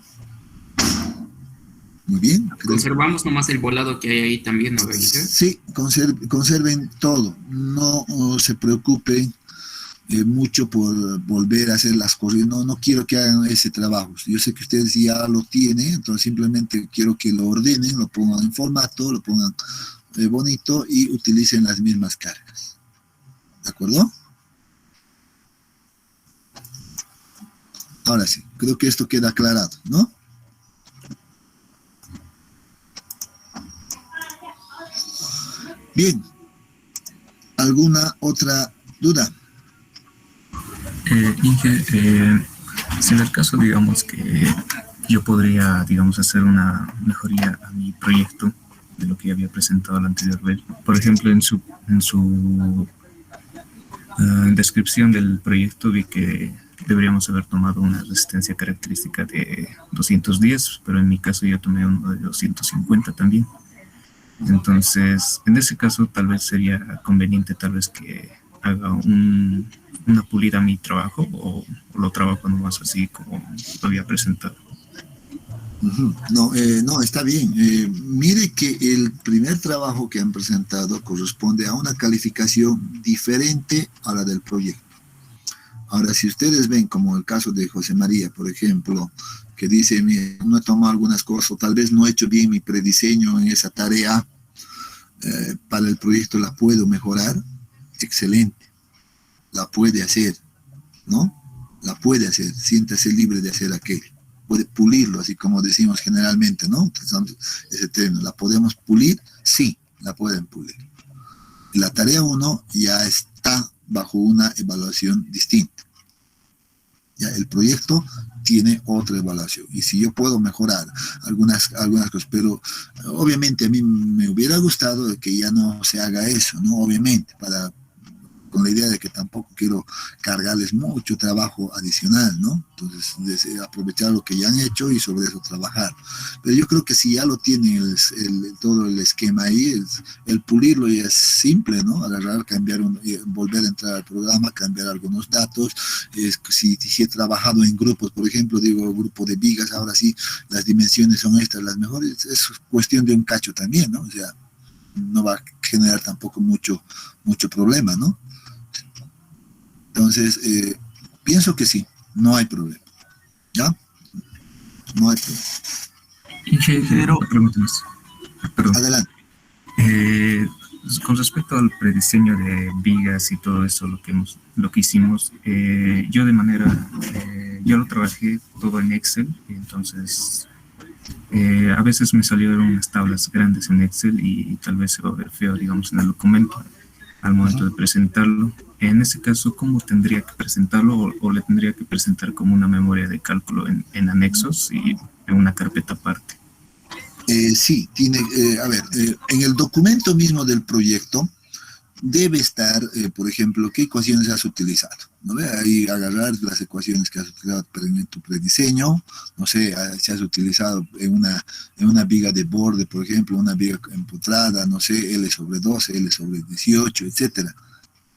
Speaker 1: Muy bien.
Speaker 5: Conservamos nomás el volado que hay ahí también, ¿no, Benítez?
Speaker 1: Sí, conserven todo. No se preocupen mucho por volver a hacer las cosas. No quiero que hagan ese trabajo. Yo sé que ustedes ya lo tienen, entonces simplemente quiero que lo ordenen, lo pongan en formato, lo pongan bonito y utilicen las mismas cargas. ¿De acuerdo? Ahora sí, creo que esto queda aclarado, ¿no? Bien. ¿Alguna otra duda?
Speaker 6: Inge, si en el caso, digamos, que yo podría, digamos, hacer una mejoría a mi proyecto de lo que ya había presentado la anterior vez. Por ejemplo, en su descripción del proyecto vi que deberíamos haber tomado una resistencia característica de 210, pero en mi caso yo tomé uno de 250 también. Entonces, en ese caso tal vez sería conveniente tal vez que haga una pulida a mi trabajo o lo trabajo nomás así como lo había presentado.
Speaker 1: No, está bien. Mire que el primer trabajo que han presentado corresponde a una calificación diferente a la del proyecto. Ahora, si ustedes ven, como el caso de José María, por ejemplo, que dice, mire, no he tomado algunas cosas, o tal vez no he hecho bien mi prediseño en esa tarea, para el proyecto la puedo mejorar, excelente, la puede hacer, ¿no? La puede hacer, siéntase libre de hacer aquello. Puede pulirlo, así como decimos generalmente, ¿no? Utilizamos ese término, ¿la podemos pulir? Sí, la pueden pulir. La tarea 1 ya está bajo una evaluación distinta. Ya el proyecto tiene otra evaluación. Y si yo puedo mejorar algunas cosas, pero obviamente a mí me hubiera gustado que ya no se haga eso, ¿no? Obviamente, con la idea de que tampoco quiero cargarles mucho trabajo adicional, ¿no? Entonces, aprovechar lo que ya han hecho y sobre eso trabajar. Pero yo creo que si ya lo tienen todo el esquema ahí, el pulirlo ya es simple, ¿no? Agarrar, cambiar, volver a entrar al programa, cambiar algunos datos. Si he trabajado en grupos, por ejemplo, digo, grupo de vigas, ahora sí, las dimensiones son estas, las mejores. Es cuestión de un cacho también, ¿no? O sea, no va a generar tampoco mucho problema, ¿no? Entonces, pienso que sí, no hay problema. ¿Ya? No hay problema.
Speaker 6: Ingeniero, permítanos. Perdón.
Speaker 1: Adelante.
Speaker 6: Con respecto al prediseño de vigas y todo eso, lo que hicimos, yo yo lo trabajé todo en Excel, y entonces a veces me salieron unas tablas grandes en Excel y tal vez se va a ver feo, digamos, en el documento al momento de presentarlo. En ese caso, ¿cómo tendría que presentarlo o le tendría que presentar como una memoria de cálculo en anexos y en una carpeta aparte?
Speaker 1: Sí, en el documento mismo del proyecto debe estar, por ejemplo, qué ecuaciones has utilizado, ¿no? Ahí agarrar las ecuaciones que has utilizado en tu prediseño, no sé, si has utilizado en una viga de borde, por ejemplo, una viga empotrada, no sé, L sobre 12, L sobre 18, etcétera.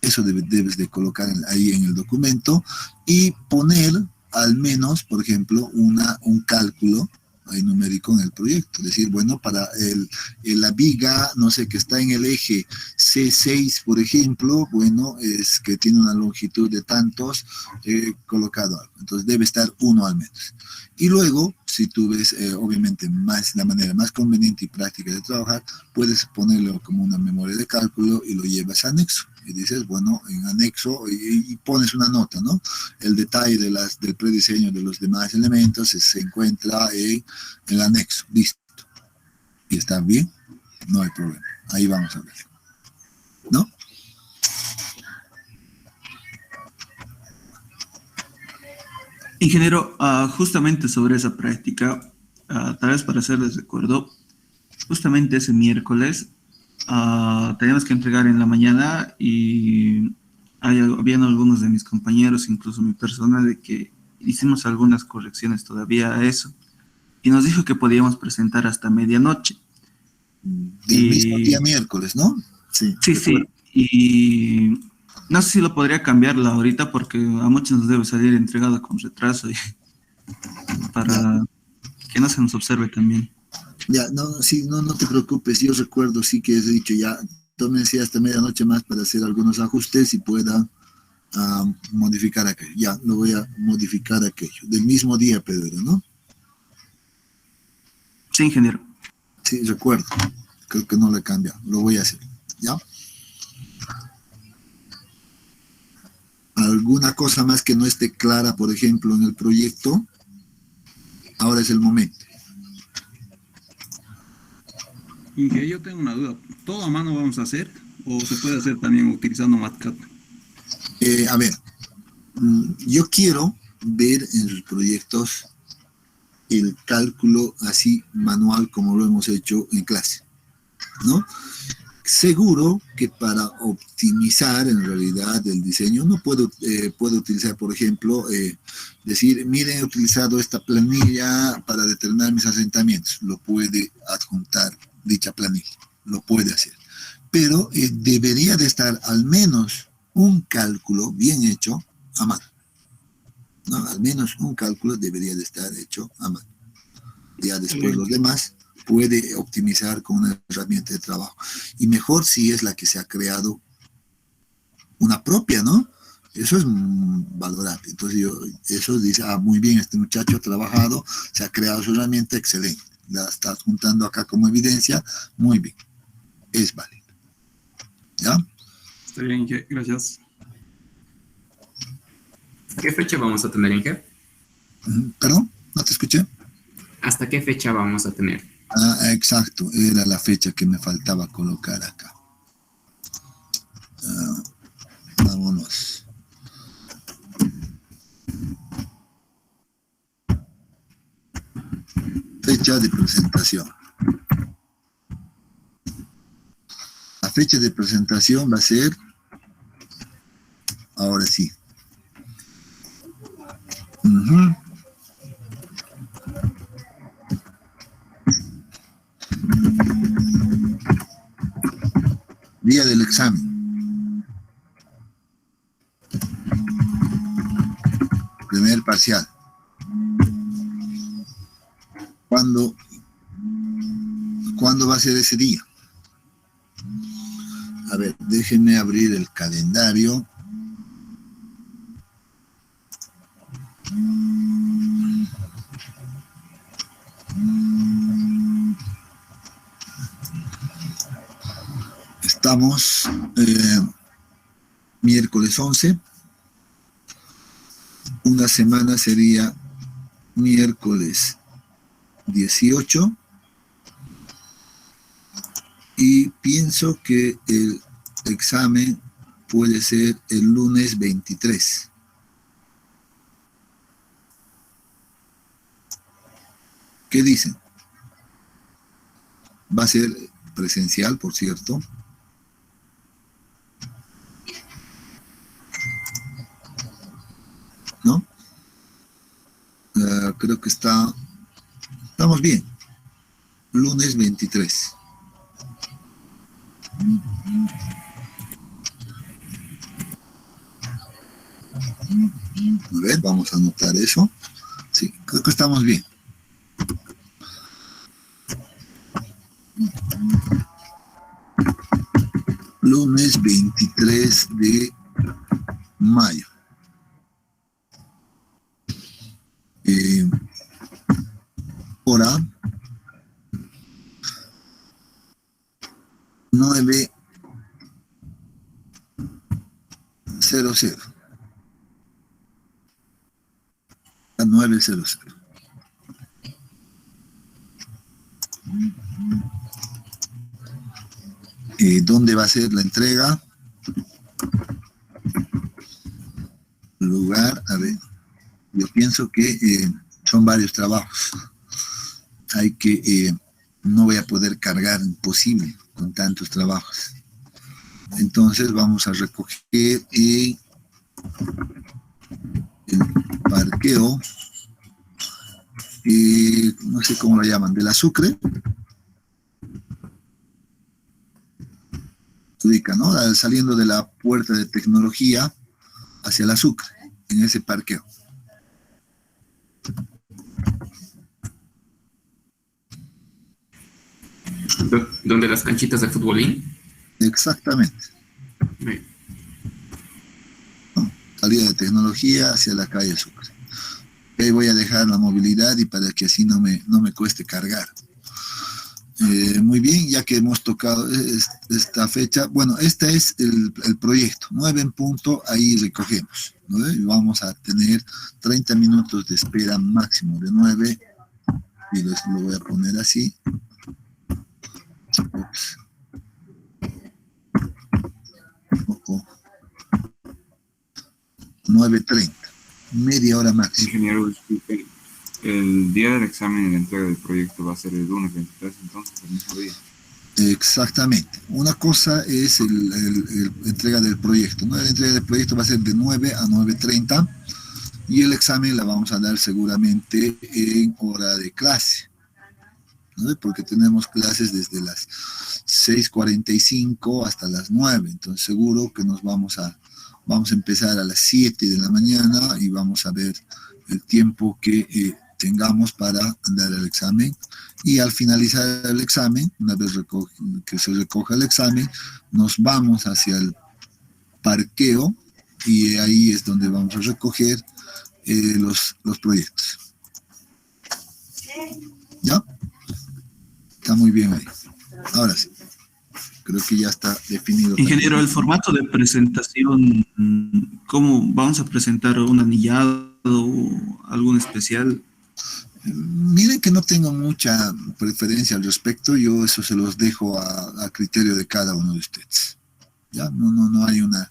Speaker 1: Eso debes de colocar ahí en el documento y poner al menos, por ejemplo, un cálculo ahí numérico en el proyecto. Decir, bueno, para la viga, no sé, que está en el eje C6, por ejemplo, bueno, es que tiene una longitud de tantos, colocado algo. Entonces debe estar 1 al menos. Y luego, si tú ves, obviamente, la manera más conveniente y práctica de trabajar, puedes ponerlo como una memoria de cálculo y lo llevas a anexo. Y dices, bueno, en anexo, y pones una nota, ¿no? El detalle del prediseño de los demás elementos se encuentra en el anexo. Listo. ¿Y está bien? No hay problema. Ahí vamos a ver. ¿No?
Speaker 3: Ingeniero, justamente sobre esa práctica, tal vez para hacerles recuerdo, justamente ese miércoles teníamos que entregar en la mañana y habían algunos de mis compañeros, incluso mi persona, de que hicimos algunas correcciones todavía a eso y nos dijo que podíamos presentar hasta medianoche.
Speaker 1: Del mismo día miércoles, ¿no? Sí.
Speaker 3: Sí, sí. Y no sé si lo podría cambiarla ahorita porque a muchos nos debe salir entregada con retraso y para que no se nos observe también.
Speaker 1: Ya, no te preocupes, yo recuerdo, sí que he dicho ya, tómense hasta medianoche más para hacer algunos ajustes y puedan modificar aquello. Ya, lo voy a modificar aquello. Del mismo día, Pedro, ¿no?
Speaker 3: Sí, ingeniero.
Speaker 1: Sí, recuerdo. Creo que no lo he cambiado. Lo voy a hacer. ¿Ya? ¿Alguna cosa más que no esté clara, por ejemplo, en el proyecto? Ahora es el momento.
Speaker 8: Inge, yo tengo una duda. ¿Todo a mano vamos a hacer o se puede hacer también utilizando MATCAD?
Speaker 1: A ver, yo quiero ver en los proyectos el cálculo así manual como lo hemos hecho en clase, ¿no? Seguro que para optimizar en realidad el diseño uno puede utilizar, por ejemplo, decir, miren, he utilizado esta planilla para determinar mis asentamientos. Lo puede adjuntar dicha planilla, lo puede hacer. Pero debería de estar al menos un cálculo bien hecho a mano, ¿no? Al menos un cálculo debería de estar hecho a mano. Ya después los demás puede optimizar con una herramienta de trabajo. Y mejor si es la que se ha creado una propia, ¿no? Eso es valorante. Entonces eso dice, muy bien, este muchacho ha trabajado, se ha creado su herramienta, excelente. La está juntando acá como evidencia, muy bien. Es válido. ¿Ya?
Speaker 8: Está bien, Inge, gracias.
Speaker 5: ¿Qué fecha vamos a tener, Inge?
Speaker 1: ¿Perdón? ¿No te escuché?
Speaker 5: ¿Hasta qué fecha vamos a tener?
Speaker 1: Exacto, era la fecha que me faltaba colocar acá. Vámonos. Fecha de presentación. La fecha de presentación va a ser, ahora sí. Día del examen. Primer parcial. ¿Cuándo va a ser ese día? A ver, déjenme abrir el calendario. Estamos miércoles 11. Una semana sería miércoles 18. Y pienso que el examen puede ser el lunes 23. ¿Qué dicen? Va a ser presencial, por cierto. ¿No? Creo que estamos bien. Lunes 23. A ver, vamos a anotar eso. Sí, creo que estamos bien. lunes 23 de mayo. Hora 9:00. A 9:00. ¿Dónde va a ser la entrega? Lugar, a ver, yo pienso que son varios trabajos. Hay que, no voy a poder cargar, imposible, con tantos trabajos. Entonces vamos a recoger el parqueo, no sé cómo lo llaman, de la Sucre. Se ubica, ¿no? Saliendo de la puerta de tecnología hacia la Sucre, en ese parqueo.
Speaker 5: ¿Donde las canchitas de futbolín?
Speaker 1: Exactamente.
Speaker 5: Sí.
Speaker 1: No, salida de tecnología hacia la calle Sucre. Ahí voy a dejar la movilidad y para que así no me cueste cargar. Muy bien, ya que hemos tocado esta fecha, bueno, este es el proyecto, 9 en punto, ahí recogemos, ¿no? Y vamos a tener 30 minutos de espera máximo de 9, y lo voy a poner así. Ups. 9:30, media hora máximo.
Speaker 7: Ingeniero, disculpe, el día del examen y la entrega del proyecto va a ser el lunes 23, entonces el mismo día.
Speaker 1: Exactamente. Una cosa es el entrega del proyecto, ¿no? La entrega del proyecto va a ser de 9 a 9:30 y el examen la vamos a dar seguramente en hora de clase, ¿no? Porque tenemos clases desde las 6:45 hasta las 9, entonces seguro que vamos a empezar a las 7 de la mañana y vamos a ver el tiempo que tengamos para dar el examen, y al finalizar el examen, una vez que se recoja el examen, nos vamos hacia el parqueo y ahí es donde vamos a recoger los proyectos. ¿Ya? Está muy bien ahí. Ahora sí, creo que ya está definido.
Speaker 3: Ingeniero, el formato de presentación, ¿cómo vamos a presentar un anillado o algún especial?
Speaker 1: Miren que no tengo mucha preferencia al respecto, yo eso se los dejo a criterio de cada uno de ustedes. Ya no hay una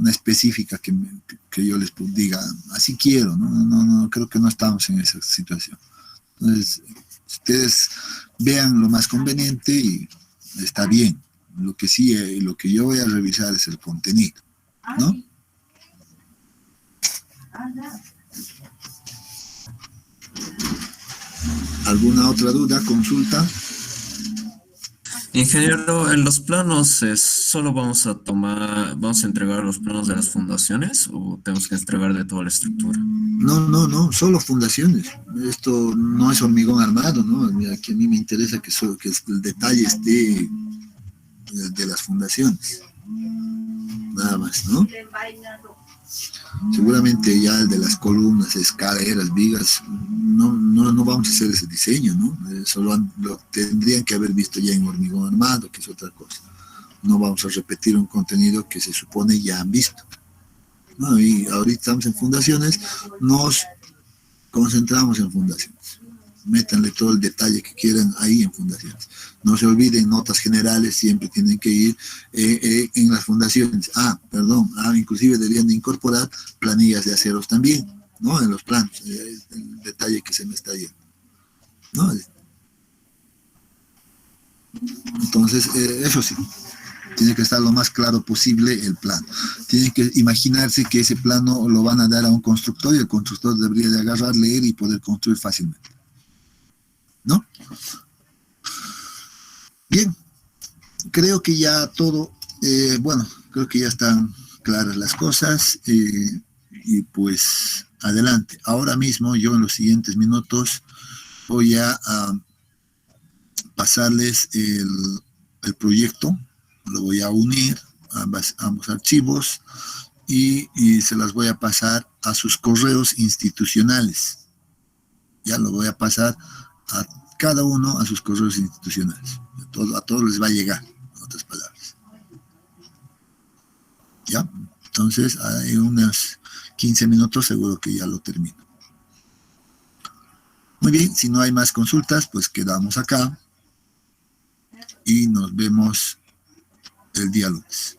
Speaker 1: específica que yo les diga, así quiero, no, creo que no estamos en esa situación. Entonces, ustedes vean lo más conveniente y está bien. Lo que sí, lo que yo voy a revisar es el contenido, ¿no? ¿Alguna otra duda, consulta?
Speaker 9: Ingeniero, en los planos, ¿solo vamos a entregar los planos de las fundaciones o tenemos que entregar de toda la estructura?
Speaker 1: No, solo fundaciones. Esto no es hormigón armado, ¿no? Aquí a mí me interesa que el detalle esté de las fundaciones. Nada más, ¿no? Seguramente ya el de las columnas, escaleras, vigas, no vamos a hacer ese diseño, ¿no? Eso lo tendrían que haber visto ya en hormigón armado, que es otra cosa. No vamos a repetir un contenido que se supone ya han visto, ¿no? Y ahorita estamos en fundaciones, nos concentramos en fundaciones. Métanle todo el detalle que quieran ahí en fundaciones. No se olviden, notas generales siempre tienen que ir en las fundaciones. Inclusive deberían de incorporar planillas de aceros también, ¿no? En los planos, el detalle que se me está yendo, ¿no? Entonces, eso sí, tiene que estar lo más claro posible el plano. Tienen que imaginarse que ese plano lo van a dar a un constructor y el constructor debería de agarrar, leer y poder construir fácilmente, ¿no? Bien, creo que ya todo, creo que ya están claras las cosas, y pues adelante. Ahora mismo yo en los siguientes minutos voy a pasarles el proyecto, Lo voy a unir, ambos archivos, y se las voy a pasar a sus correos institucionales. Ya lo voy a pasar a cada uno a sus correos institucionales. A todos les va a llegar, en otras palabras. ¿Ya? Entonces, hay unos 15 minutos seguro que ya lo termino. Muy bien, si no hay más consultas, pues quedamos acá y nos vemos el día lunes.